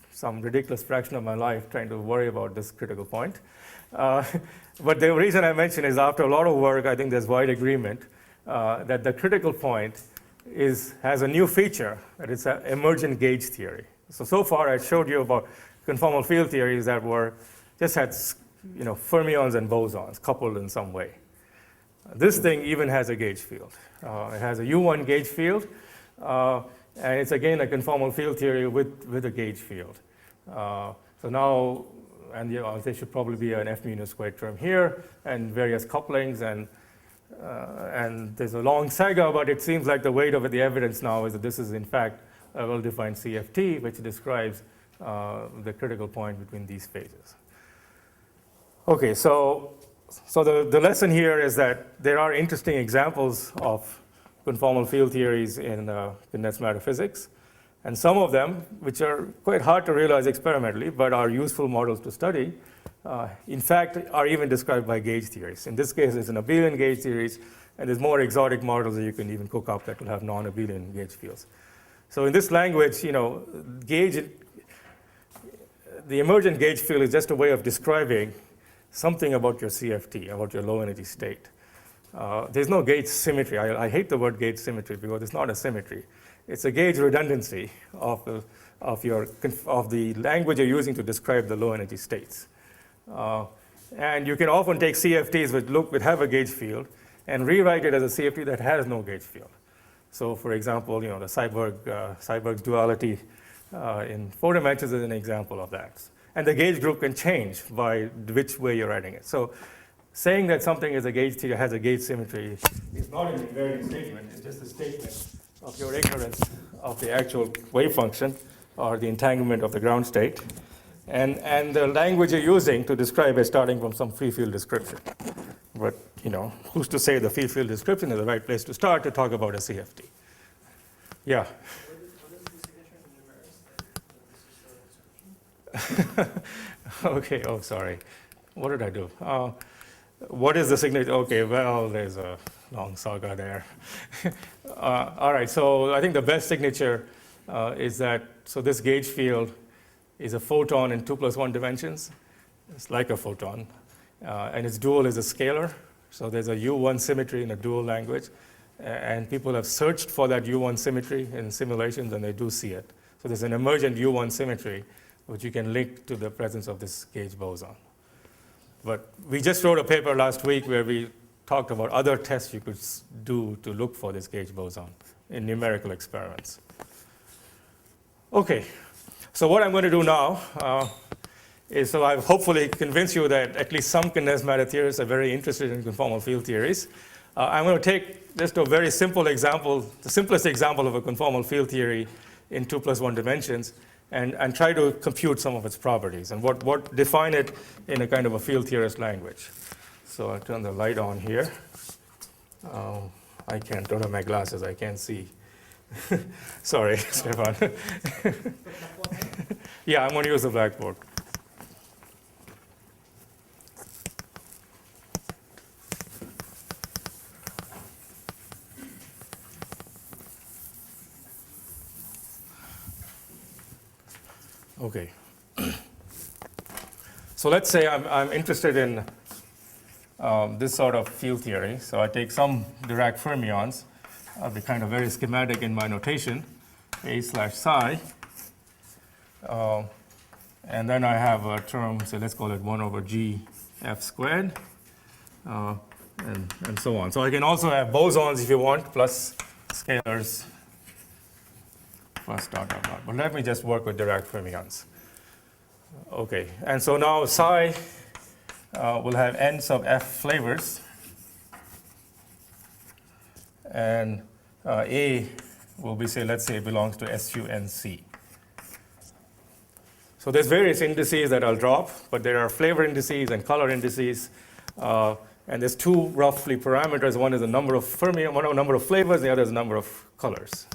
some ridiculous fraction of my life trying to worry about this critical point. But the reason I mention is after a lot of work, I think there's wide agreement that the critical point has a new feature, that it's an emergent gauge theory. So far I showed you about conformal field theories that just had fermions and bosons coupled in some way. This thing even has a gauge field. It has a U1 gauge field, and it's again a conformal field theory with a gauge field. So now, and there should probably be an F mu squared term here, and various couplings, and there's a long saga, but it seems like the weight of the evidence now is that this is in fact a well-defined CFT, which describes the critical point between these phases. Okay, so So the lesson here is that there are interesting examples of conformal field theories in condensed matter physics, and some of them, which are quite hard to realize experimentally, but are useful models to study, in fact, are even described by gauge theories. In this case, it's an abelian gauge theories, and there's more exotic models that you can even cook up that will have non-abelian gauge fields. So in this language, the emergent gauge field is just a way of describing something about your CFT, about your low energy state. There's no gauge symmetry. I hate the word gauge symmetry because it's not a symmetry. It's a gauge redundancy of the language you're using to describe the low energy states. And you can often take CFTs which have a gauge field and rewrite it as a CFT that has no gauge field. So for example, the Seiberg's duality in 4 dimensions is an example of that. And the gauge group can change by which way you're writing it. So saying that something is a gauge theory has a gauge symmetry is not an invariant statement. It's just a statement of your ignorance of the actual wave function or the entanglement of the ground state. And the language you're using to describe it starting from some free field description. But, who's to say the free field description is the right place to start to talk about a CFT? Yeah. What is the signature in numerous that this is the description? Okay, oh, sorry. What did I do? What is the signature? Okay, well, there's a long saga there. All right, so I think the best signature is that, so this gauge field is a photon in 2 + 1 dimensions. It's like a photon. And its dual is a scalar. So there's a U1 symmetry in a dual language. And people have searched for that U1 symmetry in simulations, and they do see it. So there's an emergent U1 symmetry, which you can link to the presence of this gauge boson. But we just wrote a paper last week where we talked about other tests you could do to look for this gauge boson in numerical experiments. Okay, so what I'm going to do now is, so I've hopefully convinced you that at least some condensed matter theorists are very interested in conformal field theories. I'm going to take just a very simple example, the simplest example of a conformal field theory in 2 + 1 dimensions, and try to compute some of its properties and what define it in a kind of a field theorist language. So I'll turn the light on here. I don't have my glasses, I can't see. Sorry, Stefan. Yeah, I'm going to use the blackboard. Okay. So let's say I'm interested in this sort of field theory. So I take some Dirac fermions. I'll be kind of very schematic in my notation, A/psi. And then I have a term, so let's call it 1/G(f²), and so on. So I can also have bosons if you want, plus scalars, plus dot, dot, dot. But let me just work with Dirac fermions. Okay, and so now psi will have n sub f flavors, and A will be, say, let's say it belongs to SUNC. So there's various indices that I'll drop, but there are flavor indices and color indices, and there's 2 roughly parameters. One is the number of number of flavors, the other is the number of colors.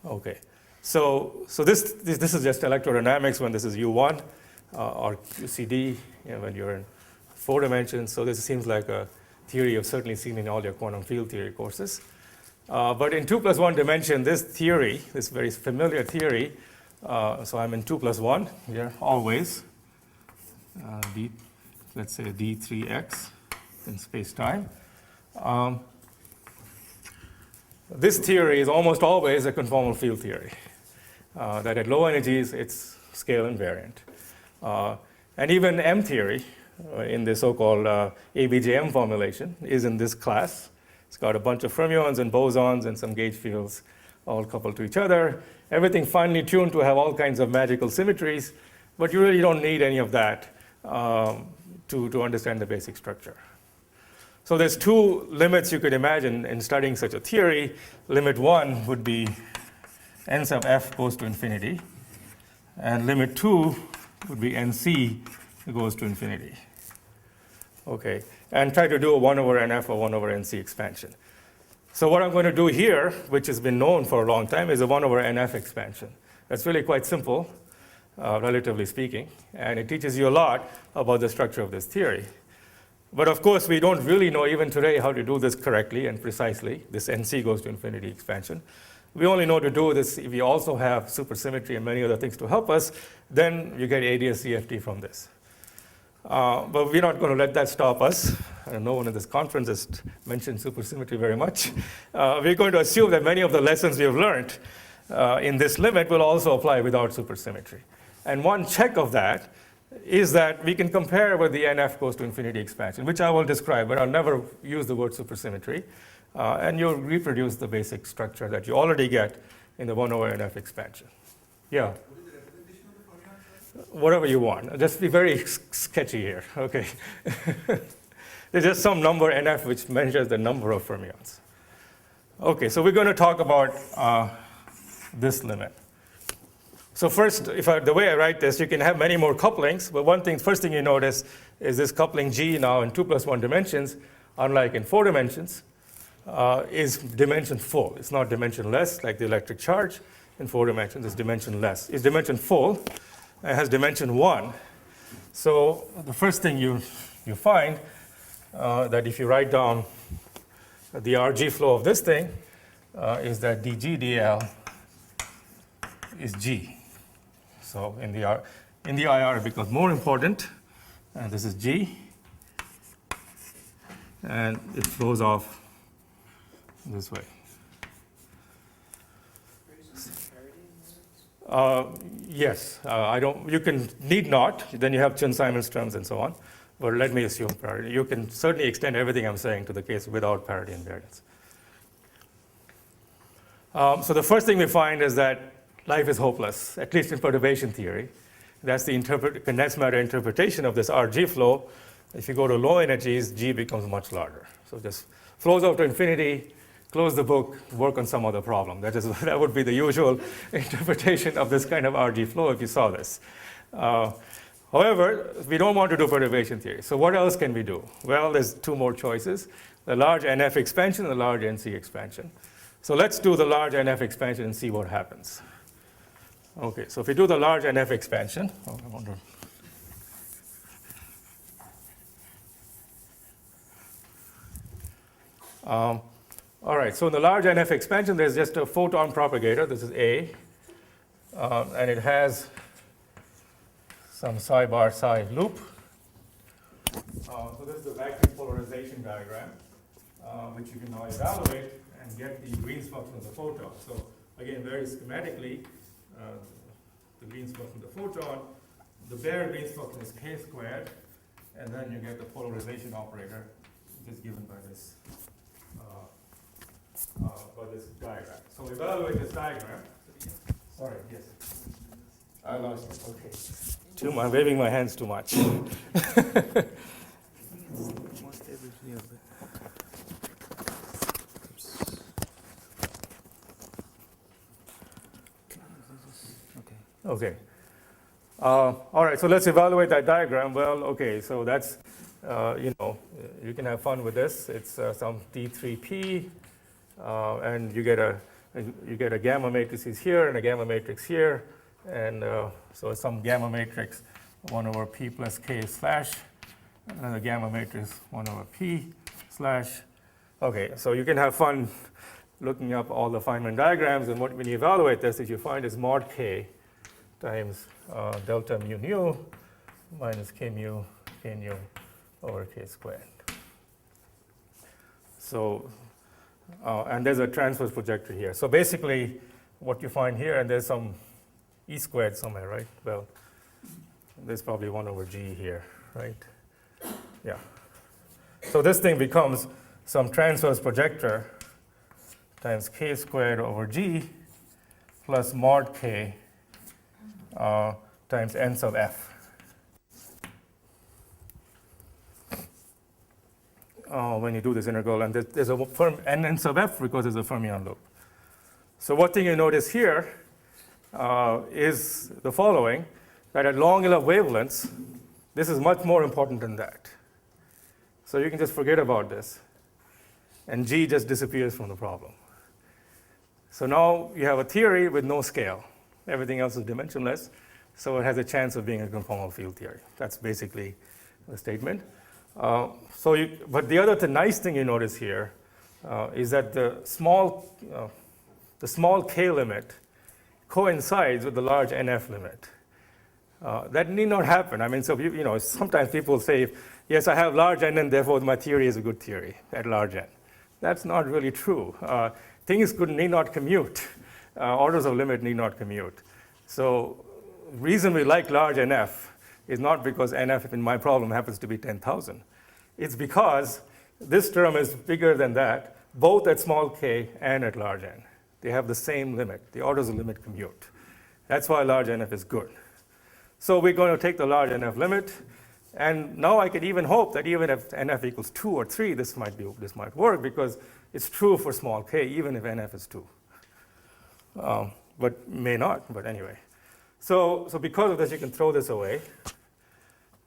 Okay, so this is just electrodynamics when this is U1, or QCD when you're in 4 dimensions. So this seems like a theory you've certainly seen in all your quantum field theory courses. But in 2 + 1 dimension, this theory, this very familiar theory, so I'm in 2 + 1 here always, let's say d3x in space-time. This theory is almost always a conformal field theory, that at low energies it's scale invariant. And even M theory in the so-called ABJM formulation is in this class. It's got a bunch of fermions and bosons and some gauge fields all coupled to each other. Everything finely tuned to have all kinds of magical symmetries, but you really don't need any of that to understand the basic structure. So there's 2 limits you could imagine in studying such a theory. Limit 1 would be n sub f goes to infinity, and limit 2 would be nc goes to infinity. okay, and try to do a 1 over NF or 1 over NC expansion. So what I'm going to do here, which has been known for a long time, is a 1 over NF expansion. That's really quite simple, relatively speaking, and it teaches you a lot about the structure of this theory. But of course, we don't really know even today how to do this correctly and precisely, this NC goes to infinity expansion. We only know to do this if we also have supersymmetry and many other things to help us, then you get ADS CFT from this. But we're not going to let that stop us. No one in this conference has mentioned supersymmetry very much. We're going to assume that many of the lessons we have learned in this limit will also apply without supersymmetry. And one check of that is that we can compare with the NF goes to infinity expansion, which I will describe, but I'll never use the word supersymmetry. And you'll reproduce the basic structure that you already get in the 1 over NF expansion. Yeah? Whatever you want. Just be very sketchy here, okay? There's just some number NF which measures the number of fermions. Okay, so we're going to talk about this limit. So first, the way I write this, you can have many more couplings, but first thing you notice is this coupling G now in 2 + 1 dimensions, unlike in 4 dimensions, is dimension full. It's not dimensionless like the electric charge. In 4 dimensions, it's dimensionless. It's dimension full. It has dimension 1. So the first thing you find that if you write down the RG flow of this thing is that dG dL is G. So in the IR it becomes more important, and this is G, and it flows off this way. Yes, you can need not, then you have Chern-Simons terms and so on, but let me assume parity. You can certainly extend everything I'm saying to the case without parity invariance. So the first thing we find is that life is hopeless, at least in perturbation theory. That's the condensed matter interpretation of this RG flow. If you go to low energies, G becomes much larger. So it just flows out to infinity, close the book, work on some other problem. That would be the usual interpretation of this kind of RG flow if you saw this. However, we don't want to do perturbation theory. So what else can we do? Well, there's 2 more choices, the large NF expansion and the large NC expansion. So let's do the large NF expansion and see what happens. Okay, so if we do the large NF expansion, I wonder. All right, so in the large NF expansion, there's just a photon propagator. This is A, and it has some psi bar psi loop. So this is the vacuum polarization diagram, which you can now evaluate and get the Green's function of the photon. So again, very schematically, the Green's function of the photon, the bare Green's function is k squared, and then you get the polarization operator, which is given by this diagram. So we evaluate this diagram. Sorry, yes. I lost it. Okay. I'm waving my hands too much. Okay. All right, so let's evaluate that diagram. Well, okay, so that's, you can have fun with this. It's some T3P, and you get a gamma matrices here and a gamma matrix here, and so some gamma matrix 1 over P plus K slash, and the gamma matrix 1 over P slash. Okay, so you can have fun looking up all the Feynman diagrams, and when you evaluate this, what you find is mod K times delta mu nu minus k nu over k squared. So, and there's a transverse projector here. So basically, what you find here, and there's some E squared somewhere, right? Well, there's probably 1 over G here, right? Yeah. So this thing becomes some transverse projector times k squared over G plus mod K times n sub f. When you do this integral, and there's a n sub f because there's a fermion loop. So one thing you notice here is the following, that at long enough wavelengths, this is much more important than that. So you can just forget about this. And G just disappears from the problem. So now you have a theory with no scale. Everything else is dimensionless, so it has a chance of being a conformal field theory. That's basically the statement. But the other nice thing you notice here is that the small k limit coincides with the large NF limit. That need not happen. I mean, so sometimes people say, yes, I have large n, and therefore my theory is a good theory at large n. That's not really true. Things need not commute. Orders of limit need not commute. So reason we like large NF is not because NF in my problem happens to be 10,000. It's because this term is bigger than that, both at small k and at large n. They have the same limit. The orders of limit commute. That's why large NF is good. So we're going to take the large NF limit, and now I could even hope that even if NF equals 2 or 3, this might work, because it's true for small k, even if NF is 2. But may not, but anyway. So because of this, you can throw this away.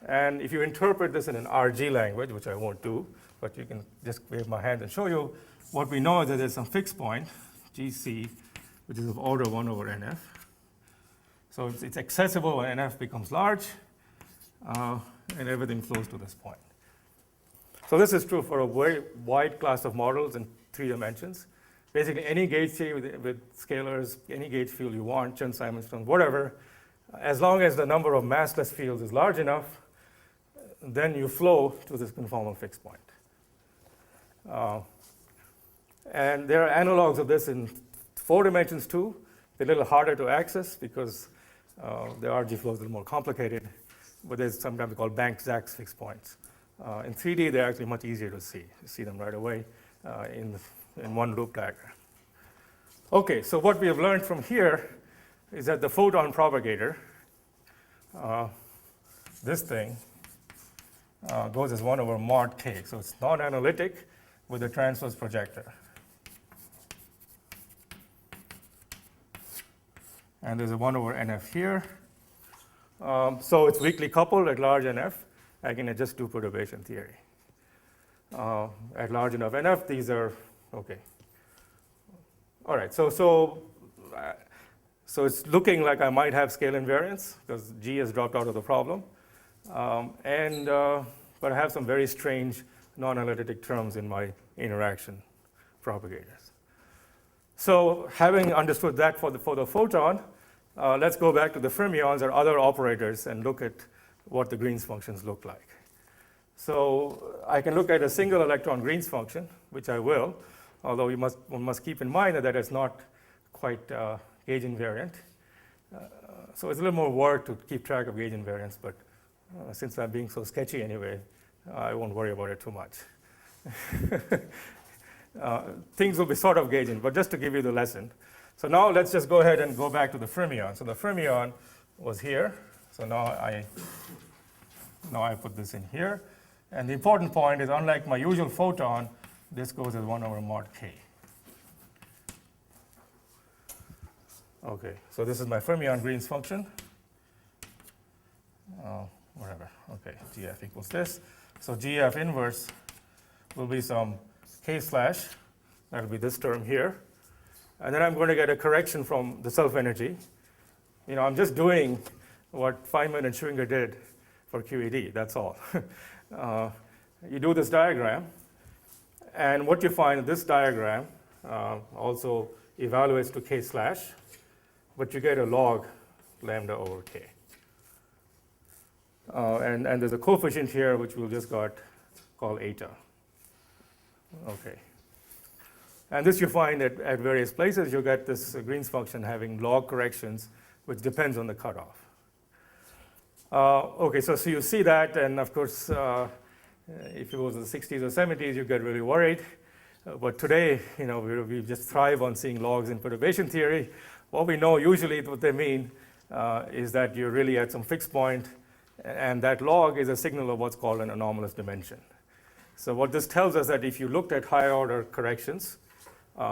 And if you interpret this in an RG language, which I won't do, but you can just wave my hand and show you, what we know is that there's some fixed point, GC, which is of order 1 over NF. So it's accessible when NF becomes large, and everything flows to this point. So this is true for a very wide class of models in 3 dimensions. Basically, any gauge theory with scalars, any gauge field you want, Chern-Simons terms, whatever, as long as the number of massless fields is large enough, then you flow to this conformal fixed point. And there are analogs of this in 4 dimensions too. They're a little harder to access because the RG flow is a little more complicated, but there's sometimes called Banks-Zaks fixed points. In 3D, they're actually much easier to see. You see them right away in one loop diagram. Okay, so what we have learned from here is that the photon propagator, this thing, goes as 1 over mod k. So it's non-analytic with a transverse projector. And there's a 1 over NF here. So it's weakly coupled at large NF. I can just do perturbation theory. At large enough NF, these are, okay. All right, so it's looking like I might have scale invariance because G has dropped out of the problem. But I have some very strange non-analytic terms in my interaction propagators. So having understood that for the photon, let's go back to the fermions or other operators and look at what the Green's functions look like. So I can look at a single electron Green's function, which I will, although one must keep in mind that it's not quite gauge invariant. So it's a little more work to keep track of gauge invariance, but since I'm being so sketchy anyway, I won't worry about it too much. Things will be sort of gauging, but just to give you the lesson. So now let's just go ahead and go back to the fermion. So the fermion was here. So now I put this in here. And the important point is, unlike my usual photon, this goes as 1 over mod k. Okay, so this is my fermion Green's function. Whatever, okay, GF equals this. So GF inverse will be some k slash, that'll be this term here. And then I'm going to get a correction from the self-energy. I'm just doing what Feynman and Schwinger did for QED, that's all. You do this diagram, and what you find in this diagram also evaluates to k slash, but you get a log lambda over k. And there's a coefficient here which we'll just call eta. Okay. And this you find at various places. You get this Green's function having log corrections, which depends on the cutoff. Okay, so you see that, and of course, if it was the 60s or 70s, you get really worried. But today, we just thrive on seeing logs in perturbation theory. What we know usually what they mean is that you're really at some fixed point, and that log is a signal of what's called an anomalous dimension. So what this tells us that if you looked at higher order corrections,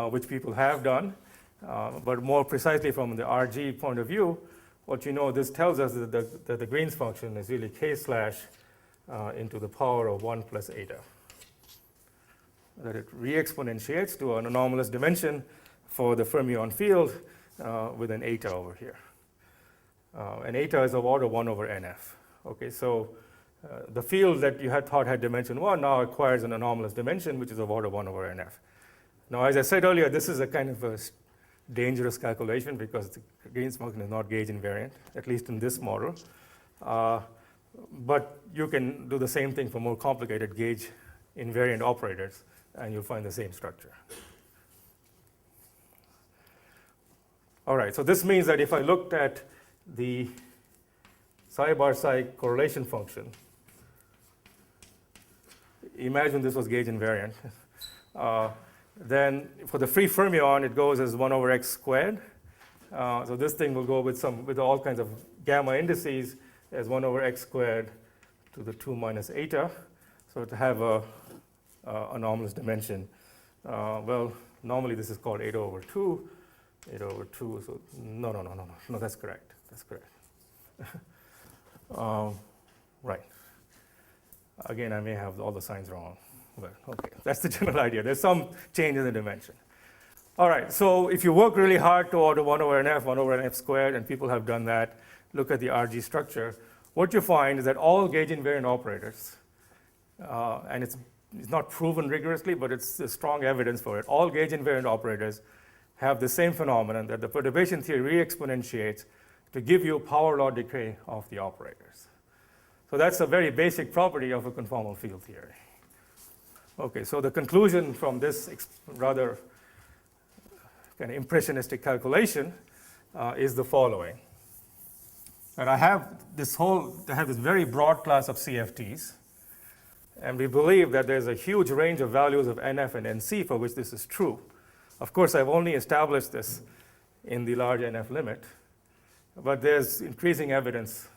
which people have done, but more precisely from the RG point of view, what this tells us is that the Green's function is really k slash into the power of 1 plus eta. that it re-exponentiates to an anomalous dimension for the fermion field with an eta over here. And eta is of order 1 over NF. Okay, so the field that you had thought had dimension 1 now acquires an anomalous dimension, which is of order 1 over NF. Now, as I said earlier, this is a kind of a dangerous calculation because the Green's function is not gauge invariant, at least in this model. But you can do the same thing for more complicated gauge invariant operators, and you'll find the same structure. All right, so this means that if I looked at the psi bar psi correlation function, imagine this was gauge invariant. Then for the free fermion, it goes as 1 over x squared. So this thing will go with all kinds of gamma indices as 1 over x squared to the 2 minus eta. So to have a anomalous dimension, well, normally this is called eta over 2. Eta over 2, so no, that's correct. That's correct. Right. Again, I may have all the signs wrong. But okay, that's the general idea. There's some change in the dimension. All right, so if you work really hard to order 1 over NF, 1 over NF squared, and people have done that, look at the RG structure, what you find is that all gauge invariant operators, and it's not proven rigorously, but it's strong evidence for it, all gauge invariant operators have the same phenomenon that the perturbation theory re-exponentiates to give you power law decay of the operators. So that's a very basic property of a conformal field theory. Okay, so the conclusion from this rather kind of impressionistic calculation is the following. And I have this very broad class of CFTs, and we believe that there's a huge range of values of NF and NC for which this is true. Of course, I've only established this in the large NF limit, but there's increasing evidence.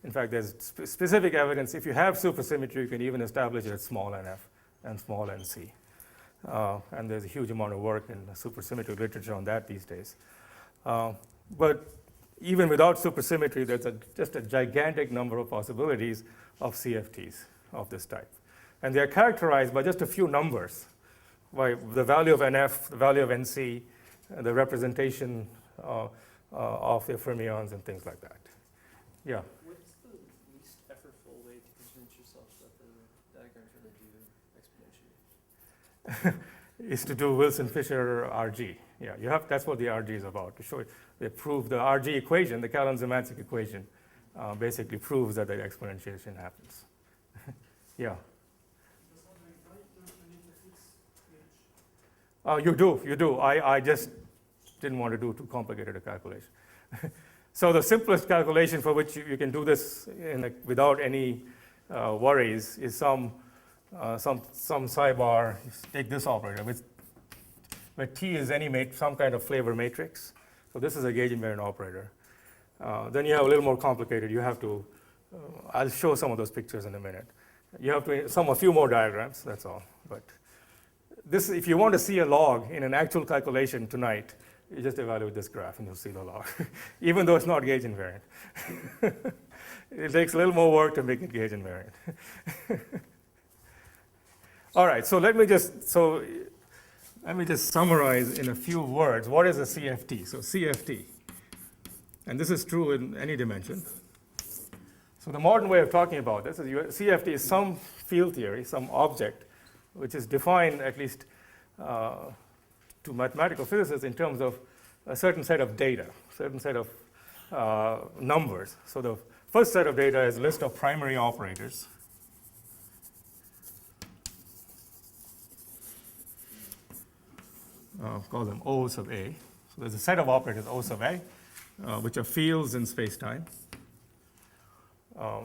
In fact, there's specific evidence. If you have supersymmetry, you can even establish it at small NF and small NC. And there's a huge amount of work in the supersymmetry literature on that these days. But even without supersymmetry, there's just a gigantic number of possibilities of CFTs of this type. And they're characterized by just a few numbers, by the value of NF, the value of NC, the representation of their fermions and things like that. Yeah? What's the least effortful way to convince yourself that the diagrams really do exponentiate? Is to do Wilson-Fisher RG. Yeah, that's what the RG is about, to show it. They prove the RG equation, the Coulomb-Zemanczyk equation, basically proves that the exponentiation happens. Yeah? You do. I just didn't want to do too complicated a calculation. So the simplest calculation for which you can do this without any worries is some psi bar. Take this operator, where T is some kind of flavor matrix. So this is a gauge invariant operator. Then you have a little more complicated. You have to. I'll show some of those pictures in a minute. You have to a few more diagrams. That's all. But this, if you want to see a log in an actual calculation tonight, you just evaluate this graph and you'll see the log, even though it's not gauge invariant. It takes a little more work to make it gauge invariant. All right, so let me just summarize in a few words what is a CFT. So CFT, and this is true in any dimension. So the modern way of talking about this is CFT is some field theory, some object, which is defined at least to mathematical physicists in terms of a certain set of data, certain set of numbers. So the first set of data is a list of primary operators. Call them O sub A. So there's a set of operators O sub A, which are fields in space-time.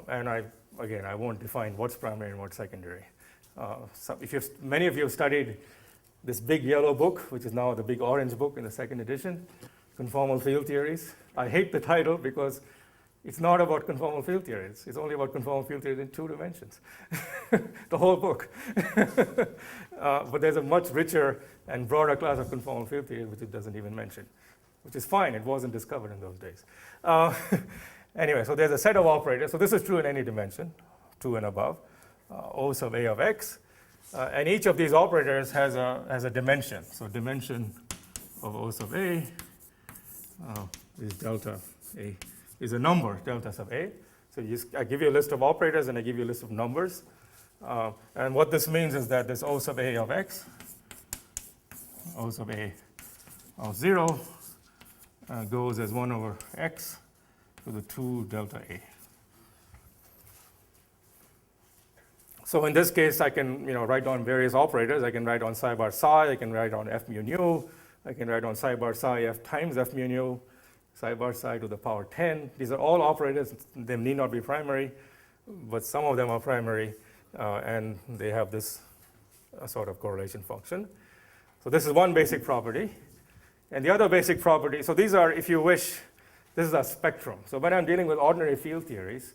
And I won't define what's primary and what's secondary. So many of you have studied this big yellow book, which is now the big orange book in the second edition, Conformal Field Theories. I hate the title because it's not about conformal field theories. It's only about conformal field theories in 2 dimensions, the whole book. But there's a much richer and broader class of conformal field theory which it doesn't even mention, which is fine. It wasn't discovered in those days. Anyway, so there's a set of operators. So this is true in any dimension, 2 and above, O sub A of x. And each of these operators has a dimension. So dimension of O sub A is delta A, is a number, delta sub A. So I give you a list of operators and I give you a list of numbers. And what this means is that this O sub A of x, O sub A of 0 goes as 1 over x to the 2 delta A. So in this case, I can write down various operators. I can write on psi bar psi, I can write on f mu nu, I can write on psi bar psi f times f mu nu, psi bar psi to the power 10. These are all operators. They need not be primary, but some of them are primary, and they have this sort of correlation function. So this is one basic property. And the other basic property, so these are, if you wish, this is a spectrum. So when I'm dealing with ordinary field theories,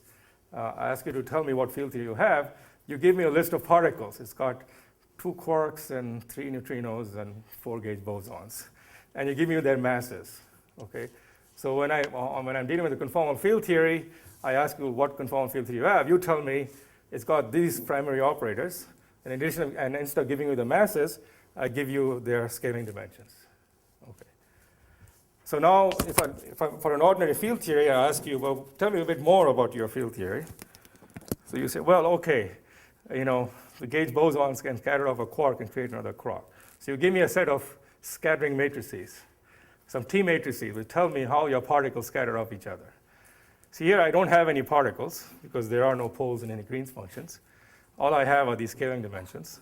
I ask you to tell me what field theory you have. You give me a list of particles. It's got 2 quarks and 3 neutrinos and 4 gauge bosons. And you give me their masses. Okay? So when I'm dealing with the conformal field theory, I ask you what conformal field theory you have. You tell me it's got these primary operators. In addition, and instead of giving you the masses, I give you their scaling dimensions. Okay. So now, for an ordinary field theory, I ask you, well, tell me a bit more about your field theory. So you say, well, okay, the gauge bosons can scatter off a quark and create another quark. So you give me a set of scattering matrices, some T matrices, which tell me how your particles scatter off each other. See here, I don't have any particles because there are no poles in any Green's functions. All I have are these scaling dimensions.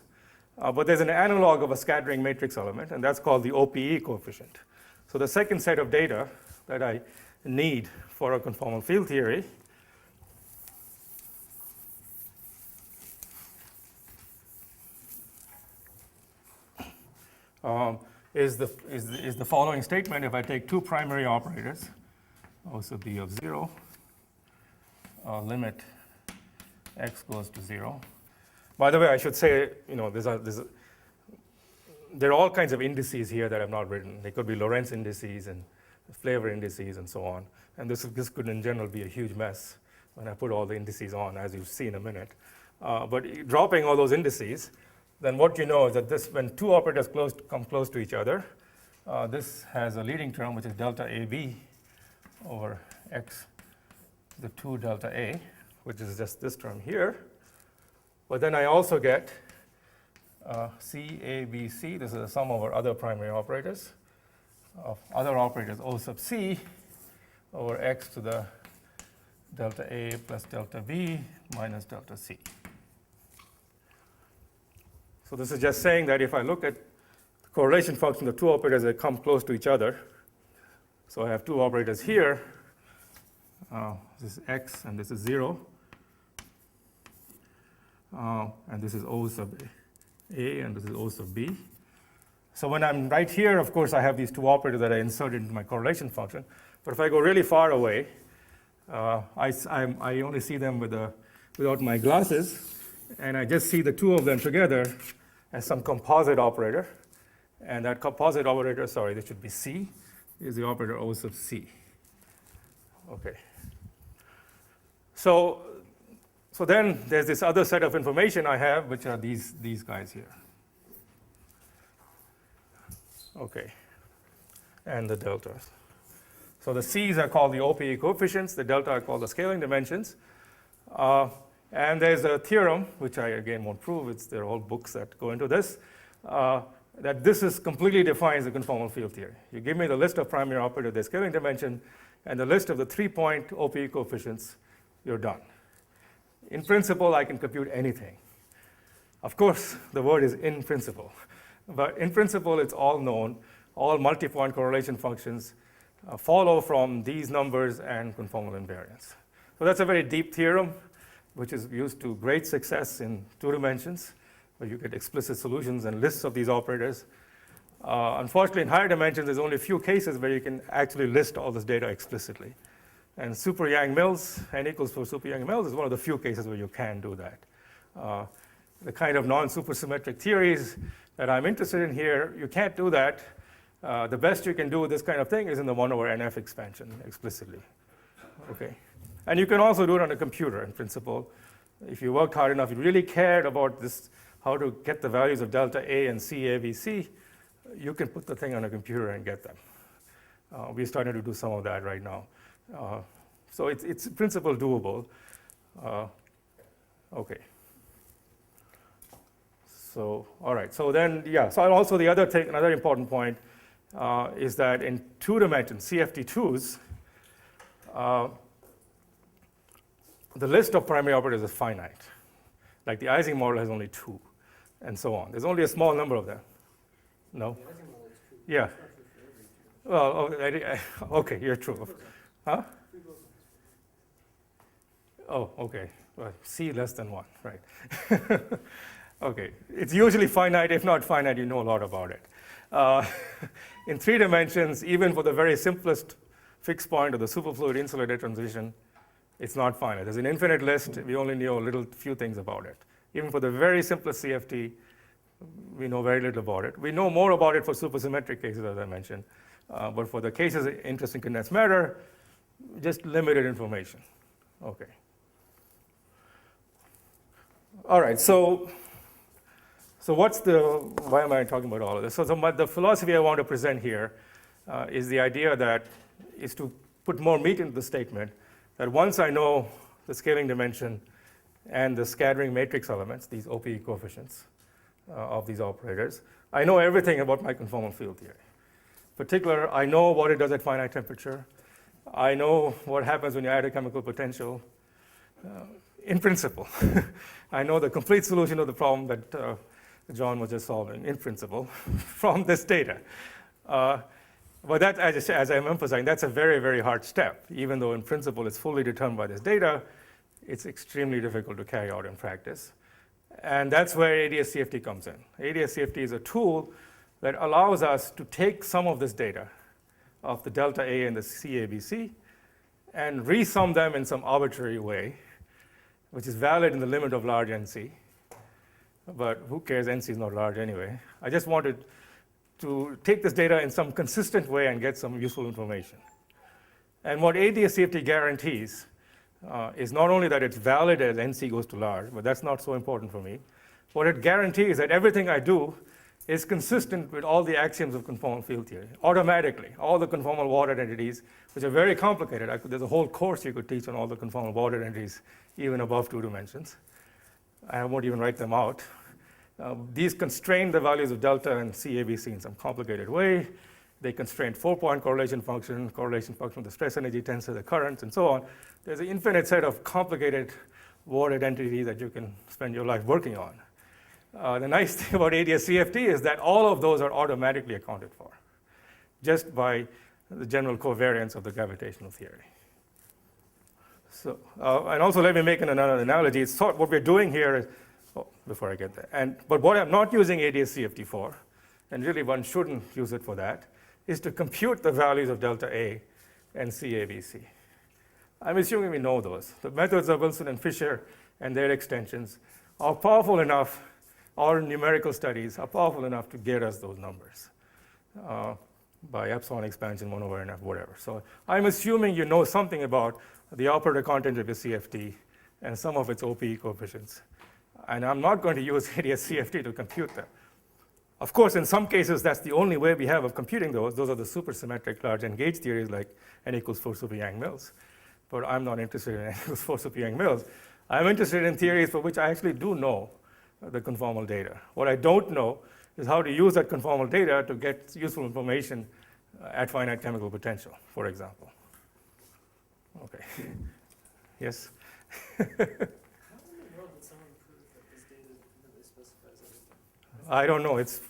But there's an analog of a scattering matrix element, and that's called the OPE coefficient. So the second set of data that I need for a conformal field theory is the following statement. If I take 2 primary operators, O sub B of 0, limit x goes to 0. By the way, I should say, there are all kinds of indices here that I've not written. They could be Lorentz indices and flavor indices and so on. And this could in general be a huge mess when I put all the indices on, as you'll see in a minute. But dropping all those indices, then what you know is that when 2 operators come close to each other, this has a leading term, which is delta AB over x to the 2 delta A, which is just this term here. But then I also get C, A, B, C. This is a sum over other primary operators of other operators O sub C over x to the delta A plus delta B minus delta C. So this is just saying that if I look at the correlation function of 2 operators that come close to each other, so I have 2 operators here, this is x and this is 0, and this is O sub A and this is O sub B. So when I'm right here, of course, I have these 2 operators that I inserted into my correlation function. But if I go really far away, I only see them without my glasses, and I just see the 2 of them together as some composite operator. And that composite operator, sorry, this should be C, is the operator O sub C. Okay. So then there's this other set of information I have, which are these guys here. Okay. And the deltas. So the C's are called the OPE coefficients, the delta are called the scaling dimensions. And there's a theorem, which I again won't prove, there are all books that go into this, that this completely defines the conformal field theory. You give me the list of primary operators, their scaling dimension, and the list of the 3-point OPE coefficients, you're done. In principle, I can compute anything. Of course, the word is in principle. But in principle, it's all known. All multi-point correlation functions follow from these numbers and conformal invariance. So that's a very deep theorem, which is used to great success in 2 dimensions, where you get explicit solutions and lists of these operators. Unfortunately, in higher dimensions, there's only a few cases where you can actually list all this data explicitly. And super Yang-Mills, n equals for super Yang-Mills, is one of the few cases where you can do that. The kind of non-supersymmetric theories that I'm interested in here, you can't do that. The best you can do with this kind of thing is in the 1 over NF expansion explicitly. Okay. And you can also do it on a computer in principle. If you worked hard enough, you really cared about this how to get the values of delta A and C, A, B, C, you can put the thing on a computer and get them. We're starting to do some of that right now. So it's in principle doable. Okay. So, all right. So then, yeah. So also the other thing, another important point is that in 2 dimensions, CFT2s, the list of primary operators is finite. Like the Ising model has only 2, and so on. There's only a small number of them. No? The Ising model is true. Yeah. It's not true for every two. Well, okay, you're true. Huh? Three bosons. Oh, okay. Well, C less than 1, right? Okay. It's usually finite. If not finite, you know a lot about it. In 3 dimensions, even for the very simplest fixed point of the superfluid insulator transition, it's not finite. There's an infinite list. We only know a few things about it. Even for the very simplest CFT, we know very little about it. We know more about it for supersymmetric cases, as I mentioned. But for the cases interested in condensed matter, just limited information. Okay. All right, so why am I talking about all of this? So the philosophy I want to present here is the idea that is to put more meat into the statement that once I know the scaling dimension and the scattering matrix elements, these OPE coefficients of these operators, I know everything about my conformal field theory. In particular, I know what it does at finite temperature. I know what happens when you add a chemical potential. In principle, I know the complete solution of the problem that John was just solving, in principle, from this data. But that, as I'm emphasizing, that's a very, very hard step. Even though in principle it's fully determined by this data, it's extremely difficult to carry out in practice. And that's where ADS-CFT comes in. ADS-CFT is a tool that allows us to take some of this data of the delta A and the CABC and resum them in some arbitrary way, which is valid in the limit of large NC. But who cares? NC is not large anyway. I just wanted to take this data in some consistent way and get some useful information. And what ADS-CFT guarantees is not only that it's valid as NC goes to large, but that's not so important for me. What it guarantees is that everything I do is consistent with all the axioms of conformal field theory, automatically. All the conformal Ward identities, which are very complicated. There's a whole course you could teach on all the conformal Ward identities, even above 2 dimensions. I won't even write them out. These constrain the values of delta and CABC in some complicated way. They constrain 4-point correlation function with the stress energy tensor, the currents, and so on. There's an infinite set of complicated Ward identities that you can spend your life working on. The nice thing about ADS-CFT is that all of those are automatically accounted for, just by the general covariance of the gravitational theory. So, and also let me make another analogy. It's what we're doing here is, before I get there, but what I'm not using ADS-CFT for, and really one shouldn't use it for that, is to compute the values of delta A and CABC. I'm assuming we know those. The methods of Wilson and Fisher and their extensions are powerful enough, our numerical studies are powerful enough to get us those numbers by epsilon expansion 1 over NF, whatever. So I'm assuming you know something about the operator content of your CFT and some of its OPE coefficients. And I'm not going to use ADS-CFT to compute them. Of course, in some cases, that's the only way we have of computing those. Those are the supersymmetric large N gauge theories like N equals 4 super Yang-Mills. But I'm not interested in N equals 4 super Yang-Mills. I'm interested in theories for which I actually do know the conformal data. What I don't know is how to use that conformal data to get useful information at finite chemical potential, for example. Okay. Yes? How in the world did someone prove that this data really specifies everything? I don't know. It's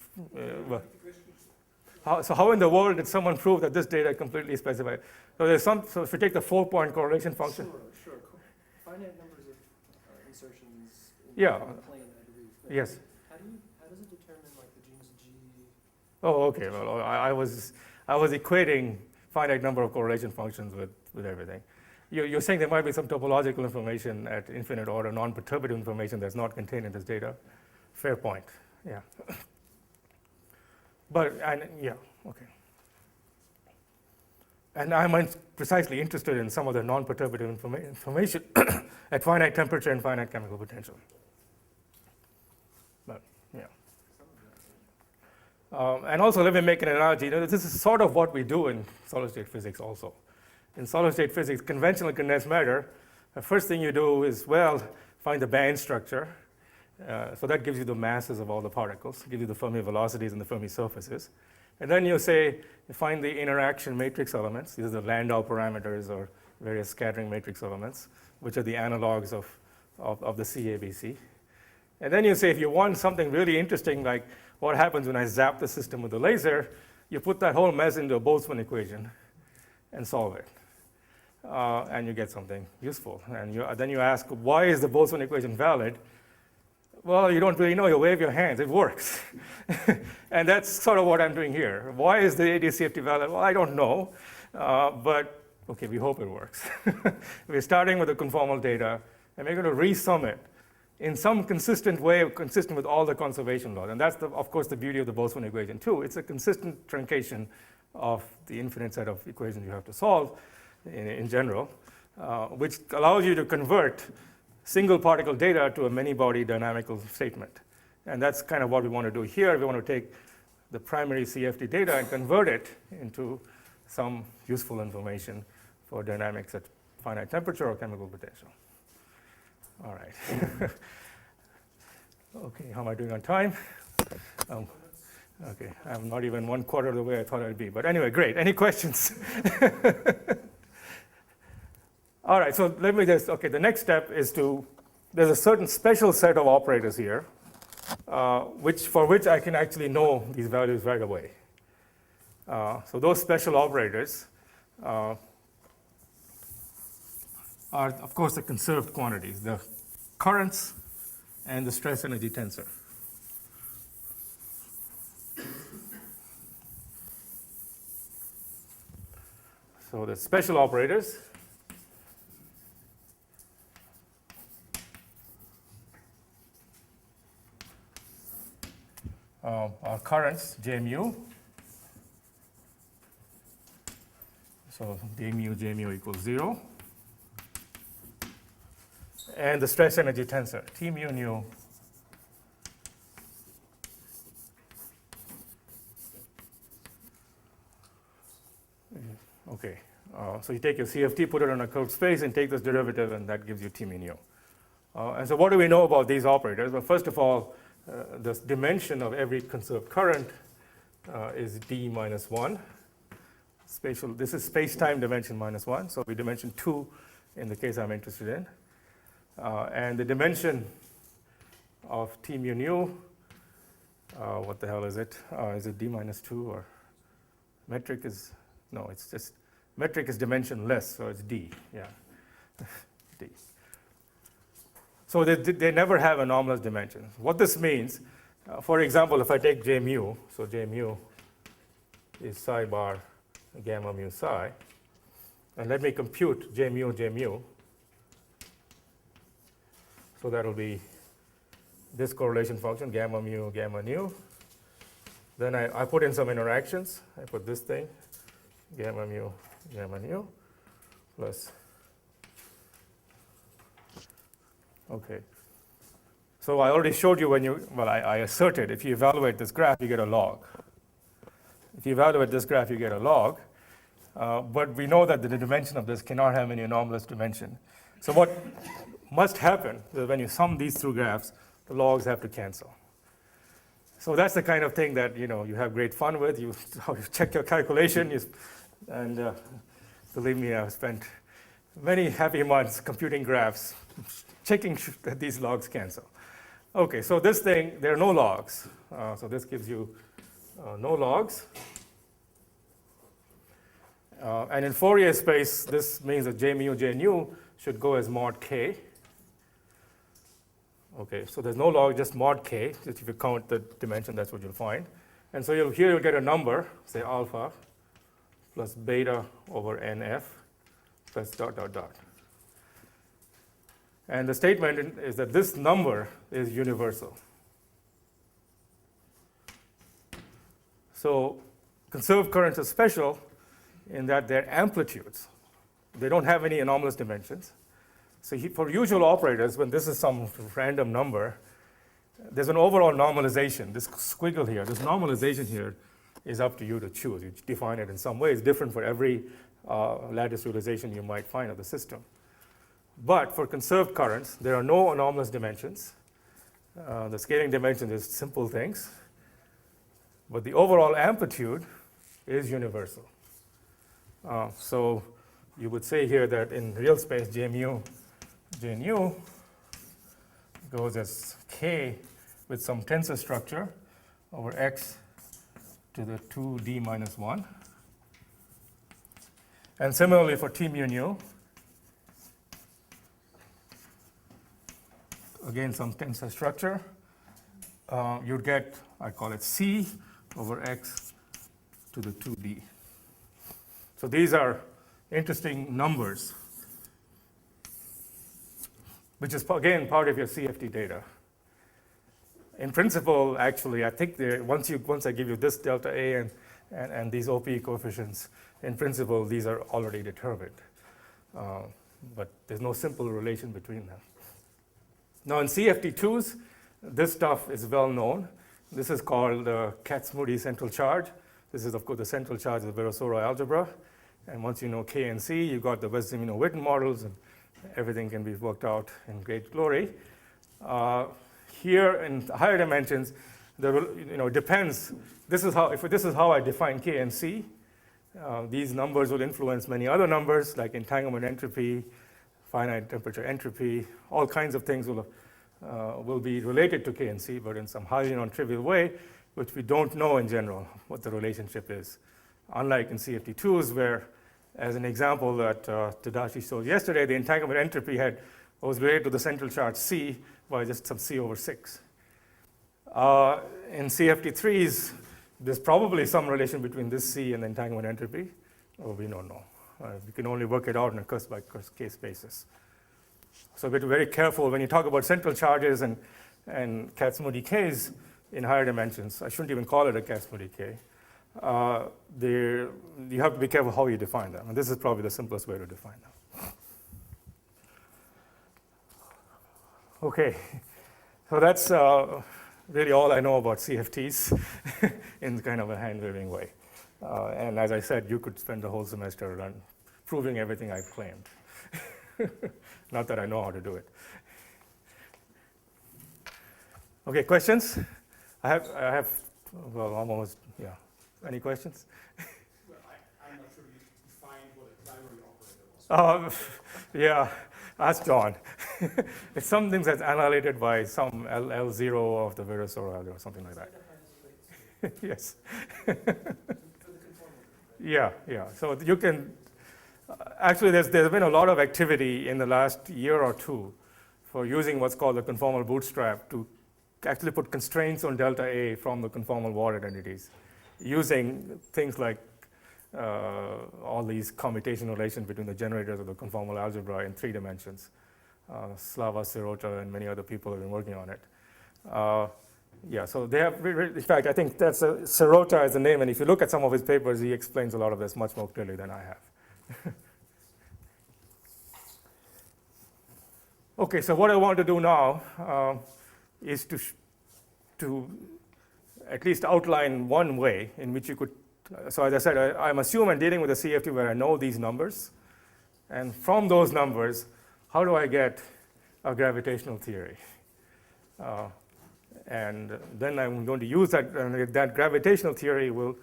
so how in the world did someone prove that this data completely specifies? So there's some. So if you take the 4-point correlation function. Sure. Finite numbers of insertions in Yeah. the plane, I believe. But Yes. How does it determine like the genus G? Oh, okay. Well, I was equating finite number of correlation functions with everything. You're saying there might be some topological information at infinite order, non-perturbative information that's not contained in this data. Fair point. Yeah. Okay. And I'm precisely interested in some of the non-perturbative information at finite temperature and finite chemical potential. But And also, let me make an analogy. This is sort of what we do in solid-state physics also. In solid-state physics, conventional condensed matter, the first thing you do is, well, find the band structure. So that gives you the masses of all the particles, gives you the Fermi velocities and the Fermi surfaces. And then you say, you find the interaction matrix elements. These are the Landau parameters or various scattering matrix elements, which are the analogs of the CABC. And then you say, if you want something really interesting, like what happens when I zap the system with a laser, you put that whole mess into a Boltzmann equation and solve it. And you get something useful. And then you ask, why is the Boltzmann equation valid? Well, you don't really know. You wave your hands. It works. And that's sort of what I'm doing here. Why is the ADCFT valid? Well, I don't know. But, OK, we hope it works. We're starting with the conformal data, and we're going to resum it in some consistent way, consistent with all the conservation laws. And that's, of course, the beauty of the Boltzmann equation, too. It's a consistent truncation of the infinite set of equations you have to solve in general, which allows you to convert single particle data to a many-body dynamical statement. And that's kind of what we want to do here. We want to take the primary CFD data and convert it into some useful information for dynamics at finite temperature or chemical potential. All right. OK, how am I doing on time? OK, I'm not even 1/4 of the way I thought I'd be. But anyway, great. Any questions? All right, so let me just, OK, the next step is there's a certain special set of operators here, for which I can actually know these values right away. So those special operators are, of course, the conserved quantities, the currents and the stress energy tensor. So the special operators are currents, J mu. So d mu, J mu equals 0. And the stress energy tensor, T mu nu OK. So you take your CFT, put it on a curved space, and take this derivative, and that gives you T mu nu. And so what do we know about these operators? Well, first of all, the dimension of every conserved current is d minus 1. This is space-time dimension minus 1. So we dimension 2 in the case I'm interested in. And the dimension of T mu nu, what the hell is it? Is it d minus 2 or metric is, no, it's just, metric is dimensionless, so it's d, yeah, d. So they never have anomalous dimensions. What this means, for example, if I take J mu, so J mu is psi bar gamma mu psi, and let me compute J mu, so that will be this correlation function, gamma mu, gamma nu. Then I put in some interactions. I put this thing, gamma mu, plus. OK. So I already showed you I asserted if you evaluate this graph, you get a log. If you evaluate this graph, you get a log. But we know that the dimension of this cannot have any anomalous dimension. So what must happen is when you sum these two graphs, the logs have to cancel. So that's the kind of thing that you have great fun with. You check your calculation, and believe me, I've spent many happy months computing graphs, checking that these logs cancel. OK, so this thing, there are no logs. So this gives you no logs. And in Fourier space, this means that J mu, J nu should go as mod k. OK, so there's no log, just mod k. Just if you count the dimension, that's what you'll find. And so here you'll get a number, say alpha, plus beta over nf, plus dot, dot, dot. And the statement is that this number is universal. So conserved currents are special in that they're amplitudes. They don't have any anomalous dimensions. So for usual operators, when this is some random number, there's an overall normalization. This squiggle here, this normalization here is up to you to choose. You define it in some way. It's different for every lattice realization you might find of the system. But for conserved currents, there are no anomalous dimensions. The scaling dimension is simple things. But the overall amplitude is universal. So you would say here that in real space, J nu goes as k with some tensor structure over x to the 2d minus 1. And similarly for T mu nu, again some tensor structure, you'd get, I call it c over x to the 2d. So these are interesting numbers, which is again part of your CFD data. In principle, actually, I think once I give you this delta A and these OPE coefficients, in principle, these are already determined. But there's no simple relation between them. Now in CFD2s, this stuff is well known. This is called Kac-Moody central charge. This is, of course, the central charge of the Virasoro algebra. And once you know K and C, you've got the Wess-Zumino-Witten models, and everything can be worked out in great glory. Here in higher dimensions, it depends. This is how I define K and C. These numbers will influence many other numbers, like entanglement entropy, finite temperature entropy. All kinds of things will be related to K and C, but in some highly non-trivial way, which we don't know in general what the relationship is. Unlike in CFD2s, where, as an example that Tadashi showed yesterday, the entanglement entropy was related to the central charge C by just some C over 6. In CFD3s, there's probably some relation between this C and the entanglement entropy, or we don't know. We can only work it out on a case basis. So be very careful when you talk about central charges and Kac-Moody Ks in higher dimensions. I shouldn't even call it a Kac-Moody K. You have to be careful how you define them. And this is probably the simplest way to define them. Okay, so that's really all I know about CFTs in kind of a hand-waving way. And as I said, you could spend the whole semester on proving everything I've claimed. Not that I know how to do it. Okay, questions? I have, well, almost, yeah. Any questions? Well, I'm not sure you defined what a primary operator was. Yeah, ask John. It's something that's annihilated by some L0 of the Virasoro algebra or something like that. Yes. Yeah. So you can, actually there's been a lot of activity in the last year or two for using what's called the conformal bootstrap to actually put constraints on delta A from the conformal Ward identities, using things like all these commutation relations between the generators of the conformal algebra in 3 dimensions. Slava Sirota and many other people have been working on it. Yeah, so they have, in fact, I think that's Sirota is the name, and if you look at some of his papers, he explains a lot of this much more clearly than I have. Okay, so what I want to do now is to at least outline one way in which you could, so as I said, I'm assuming I'm dealing with a CFT where I know these numbers, and from those numbers, how do I get a gravitational theory? And then I'm going to use that, and that gravitational theory will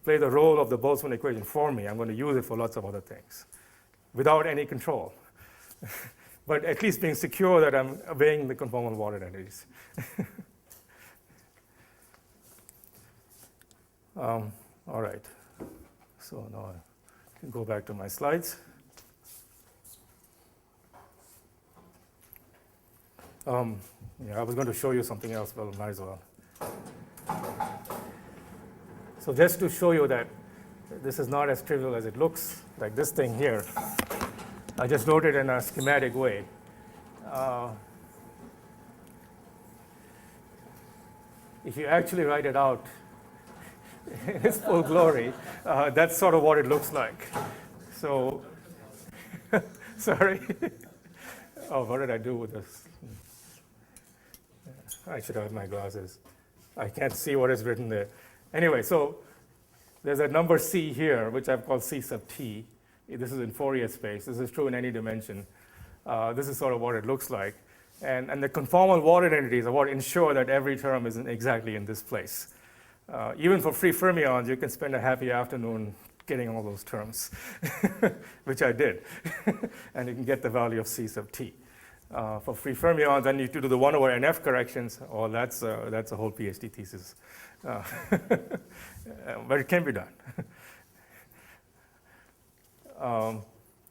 play the role of the Boltzmann equation for me. I'm going to use it for lots of other things without any control. But at least being secure that I'm obeying the conformal Ward identities. All right. So now I can go back to my slides. Yeah, I was going to show you something else, but might as well. So just to show you that this is not as trivial as it looks, like this thing here, I just wrote it in a schematic way. If you actually write it out in its full glory, that's sort of what it looks like. So, sorry. Oh, what did I do with this? I should have my glasses. I can't see what is written there. Anyway, so there's a number C here, which I've called C sub t. This is in Fourier space. This is true in any dimension. This is sort of what it looks like. And the conformal Ward identities are what ensure that every term is exactly in this place. Even for free fermions, you can spend a happy afternoon getting all those terms, which I did. And you can get the value of C sub t. For free fermions, and you do the 1 over NF corrections. Oh, that's a whole PhD thesis. But it can be done.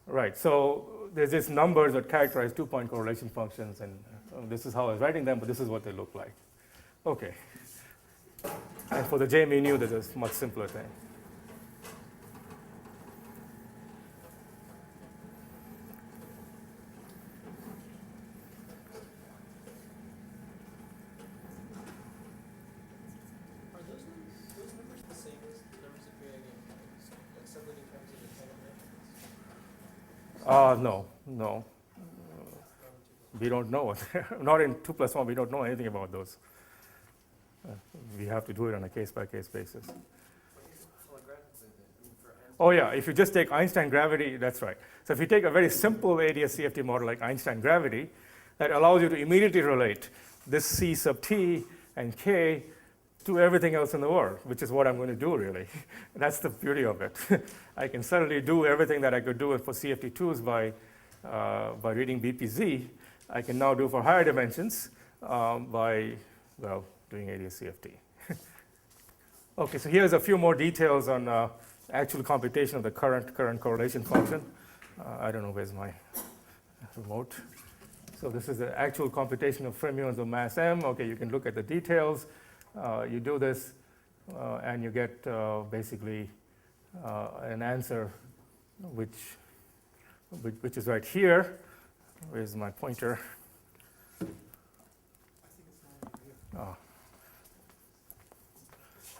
Right, so there's these numbers that characterize two-point correlation functions, and this is how I was writing them, but this is what they look like. Okay. And for the J mu nu, there's a much simpler thing. Are those numbers the same as the numbers appearing in like subleading terms in the Hamiltonian? No. We don't know. Not in 2 plus 1, we don't know anything about those. We have to do it on a case-by-case basis. Oh yeah, if you just take Einstein gravity, that's right. So if you take a very simple ADS-CFT model like Einstein gravity, that allows you to immediately relate this C sub t and k to everything else in the world, which is what I'm going to do, really. That's the beauty of it. I can suddenly do everything that I could do for CFT2s by reading BPZ. I can now do for higher dimensions by, well, doing ADS-CFT. Okay, so here's a few more details on actual computation of the current correlation function. I don't know, where's my remote? So this is the actual computation of fermions of mass m. Okay, you can look at the details. You do this, and you get basically an answer which is right here. Where's my pointer? Oh.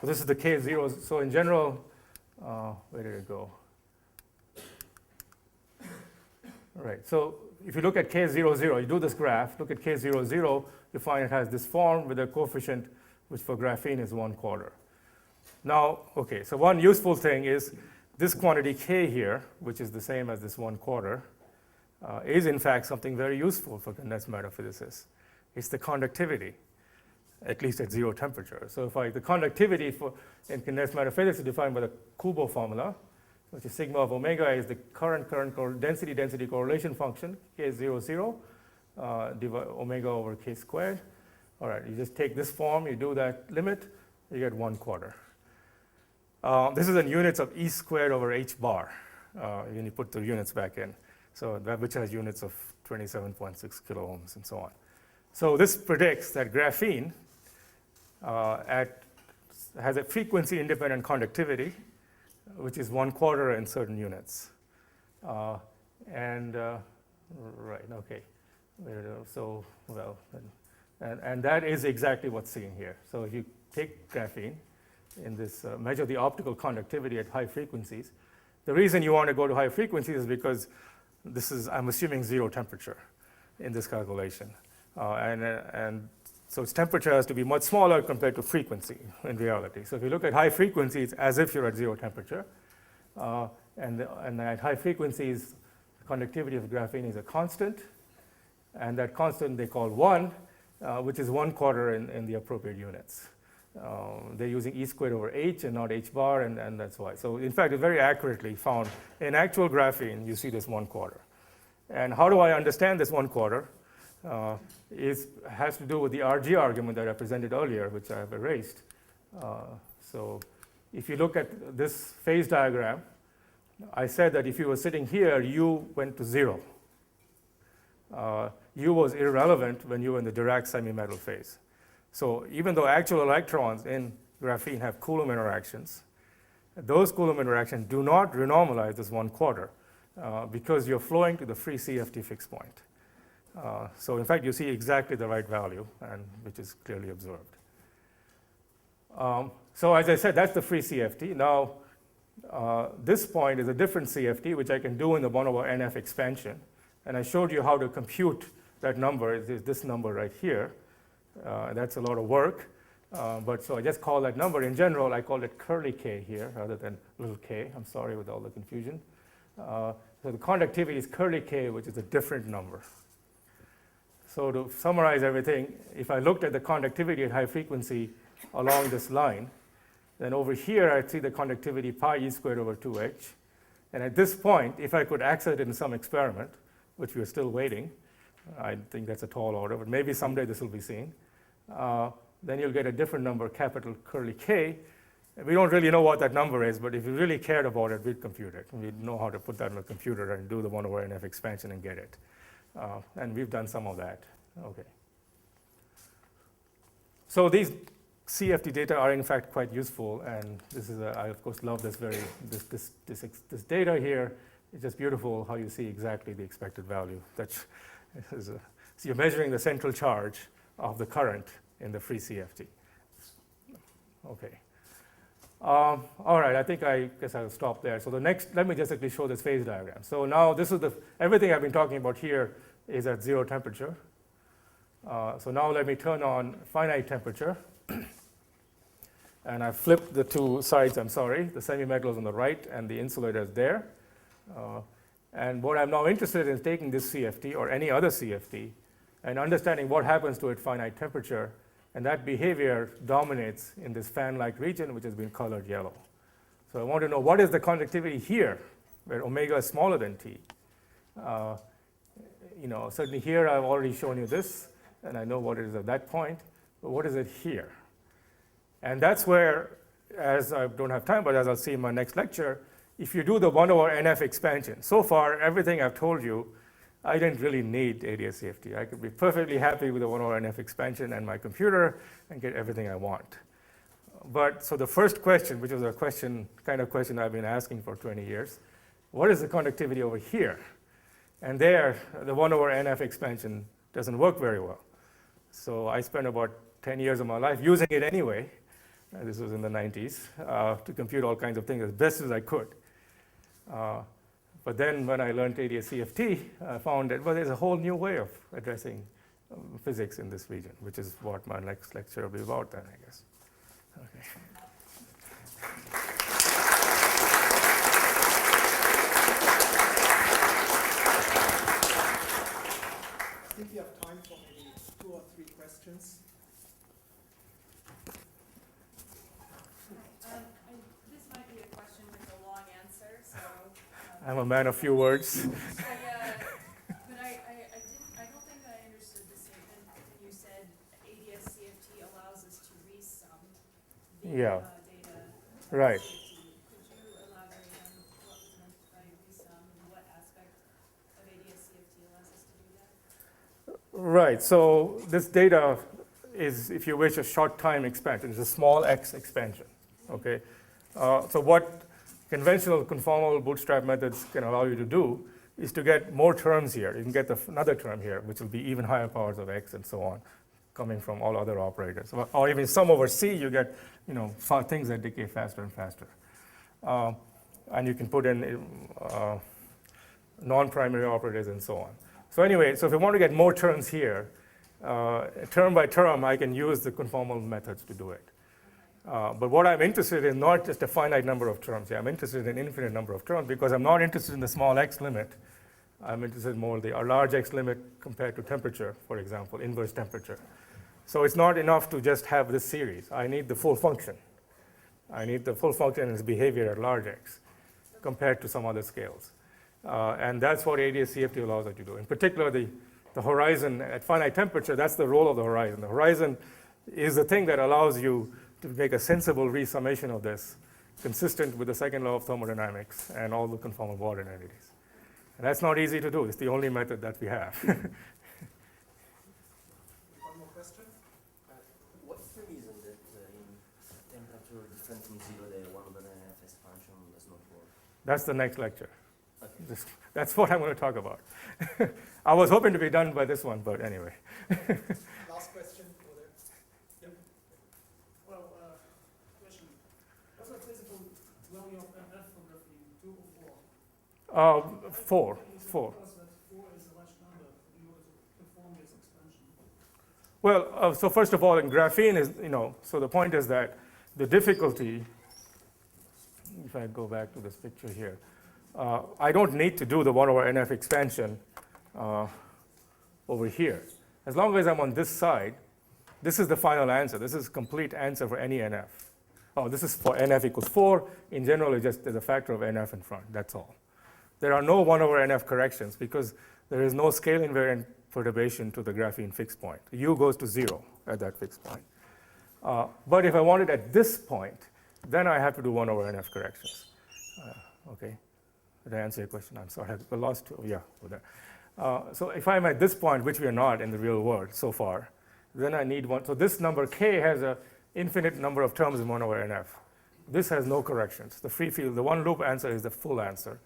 So this is the K0. So in general, where did it go? All right, so if you look at K00, you do this graph, look at K00, you find it has this form with a coefficient which for graphene is 1/4. Now, okay, so one useful thing is this quantity K here, which is the same as this 1/4, is in fact something very useful for condensed matter physicists. It's the conductivity, at least at 0 temperature. So if the conductivity in condensed matter physics is defined by the Coulomb formula, which is sigma of omega is the current density correlation function, K00, omega over K squared. All right, you just take this form, you do that limit, you get 1/4. This is in units of E squared over H bar, when you put the units back in. So that which has units of 27.6 kilo ohms and so on. So this predicts that graphene has a frequency independent conductivity, which is 1/4 in certain units. Right, okay. So, well, and that is exactly what's seen here. So if you take graphene in this, measure the optical conductivity at high frequencies, the reason you want to go to high frequencies is because this is, I'm assuming 0 temperature in this calculation. And so its temperature has to be much smaller compared to frequency in reality. So if you look at high frequencies as if you're at 0 temperature, and at high frequencies, the conductivity of graphene is a constant, and that constant they call 1, which is 1/4 in the appropriate units. They're using E squared over H and not H bar, and that's why. So in fact, it's very accurately found. In actual graphene, you see this 1/4. And how do I understand this 1/4? Has to do with the RG argument that I presented earlier, which I have erased. So if you look at this phase diagram, I said that if you were sitting here, U went to 0. U was irrelevant when you were in the Dirac semi-metal phase. So even though actual electrons in graphene have Coulomb interactions, those Coulomb interactions do not renormalize this 1/4 because you're flowing to the free CFT fixed point. So in fact, you see exactly the right value, and which is clearly observed. So as I said, that's the free CFT. Now, this point is a different CFT, which I can do in the 1 over NF expansion. And I showed you how to compute that number. It's this number right here. That's a lot of work. But so I just call that number. In general, I call it curly k here rather than little k. I'm sorry with all the confusion. So the conductivity is curly k, which is a different number. So to summarize everything, if I looked at the conductivity at high frequency along this line, then over here I'd see the conductivity pi e squared over 2h. And at this point, if I could access it in some experiment, which we're still waiting, I think that's a tall order, but maybe someday this will be seen, then you'll get a different number, capital curly K. We don't really know what that number is, but if you really cared about it, we'd compute it. We'd know how to put that on a computer and do the 1 over NF expansion and get it. And we've done some of that. Okay. So these CFD data are in fact quite useful, and this is I of course love this this data here. It's just beautiful how you see exactly the expected value. So you're measuring the central charge of the current in the free CFD. Okay. All right, I guess I'll stop there. So the next, let me just quickly show this phase diagram. So now this is everything I've been talking about here is at 0 temperature. So now let me turn on finite temperature. And I've flipped the two sides, I'm sorry. The semi-metal is on the right and the insulator is there. And what I'm now interested in is taking this CFD or any other CFD and understanding what happens to it at finite temperature. And that behavior dominates in this fan-like region, which has been colored yellow. So I want to know what is the conductivity here, where omega is smaller than T. Certainly here I've already shown you this, and I know what it is at that point. But what is it here? And that's where, as I don't have time, but as I'll see in my next lecture, if you do the 1 over NF expansion, so far everything I've told you, I didn't really need ADS-CFT. I could be perfectly happy with the 1 over NF expansion and my computer and get everything I want. But so the first question, which is a kind of question I've been asking for 20 years, what is the conductivity over here? And there, the 1 over NF expansion doesn't work very well. So I spent about 10 years of my life using it anyway. This was in the 90s, to compute all kinds of things as best as I could. But then when I learned ADS-CFT, I found that, well, there's a whole new way of addressing physics in this region, which is what my next lecture will be about then, I guess. Okay. I think we have time for maybe 2 or 3 questions. This might be a question with a long answer, so. I'm a man of few words. But I don't think that I understood the statement when you said ADS-CFT allows us to resum the Yeah. data. Right. Could you elaborate on what was meant by resum and what aspect of ADS-CFT allows us to do that? Right, so this data is, if you wish, a short time expansion. It's a small x expansion, okay? So what conventional conformal bootstrap methods can allow you to do is to get more terms here. You can get another term here, which will be even higher powers of x and so on, coming from all other operators. Or even sum over c, you get things that decay faster and faster. And you can put in non-primary operators and so on. So anyway, so if I want to get more terms here, term by term, I can use the conformal methods to do it. But what I'm interested in, not just a finite number of terms here, I'm interested in an infinite number of terms because I'm not interested in the small x limit. I'm interested more in the large x limit compared to temperature, for example, inverse temperature. So it's not enough to just have this series. I need the full function. I need the full function and its behavior at large x compared to some other scales. And that's what ADS-CFT allows us to do. In particular, the horizon at finite temperature, that's the role of the horizon. The horizon is the thing that allows you to make a sensible resummation of this, consistent with the second law of thermodynamics and all the conformal Ward entities. And that's not easy to do. It's the only method that we have. One more question? What's the reason that in temperature different from 0, the 1 over NF expansion does not work? That's the next lecture. Okay. That's what I'm going to talk about. I was hoping to be done by this one, but anyway. Last question over there. Yep. Well, question. What's the physical value of NF for graphene? 2 or 4? 4. Because that 4 is a large number in order to perform this expansion. Well, so first of all, in graphene is, so the point is that the difficulty, if I go back to this picture here, I don't need to do the 1 over NF expansion over here. As long as I'm on this side, this is the final answer. This is complete answer for any NF. Oh, this is for NF equals 4. In general, it's just there's a factor of NF in front. That's all. There are no 1 over NF corrections because there is no scale invariant perturbation to the graphene fixed point. U goes to 0 at that fixed point. But if I want it at this point, then I have to do 1 over NF corrections. Okay. Did I answer your question? I'm sorry, I lost you. Yeah, over there. So if I'm at this point, which we are not in the real world so far, then I need one. So this number k has an infinite number of terms in 1 over NF. This has no corrections. The free field, the one loop answer is the full answer.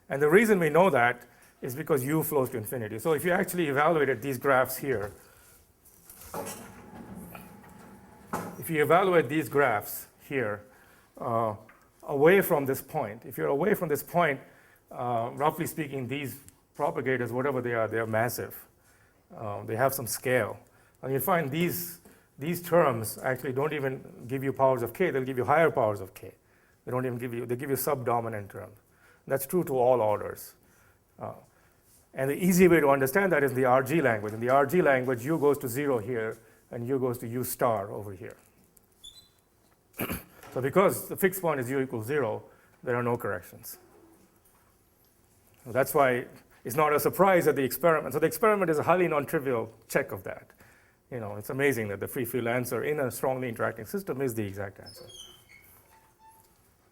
And the reason we know that is because U flows to infinity. So if you actually evaluated these graphs here, if you evaluate these graphs here away from this point, if you're away from this point, roughly speaking, these propagators, whatever they are massive. They have some scale. And you find these terms actually don't even give you powers of k, they'll give you higher powers of k. They don't even give you, they give you subdominant terms. That's true to all orders. And the easy way to understand that is the RG language. In the RG language, U goes to 0 here, and U goes to U star over here. So because the fixed point is U equals 0, there are no corrections. So that's why it's not a surprise that the experiment, so the experiment is a highly non-trivial check of that. It's amazing that the free field answer in a strongly interacting system is the exact answer.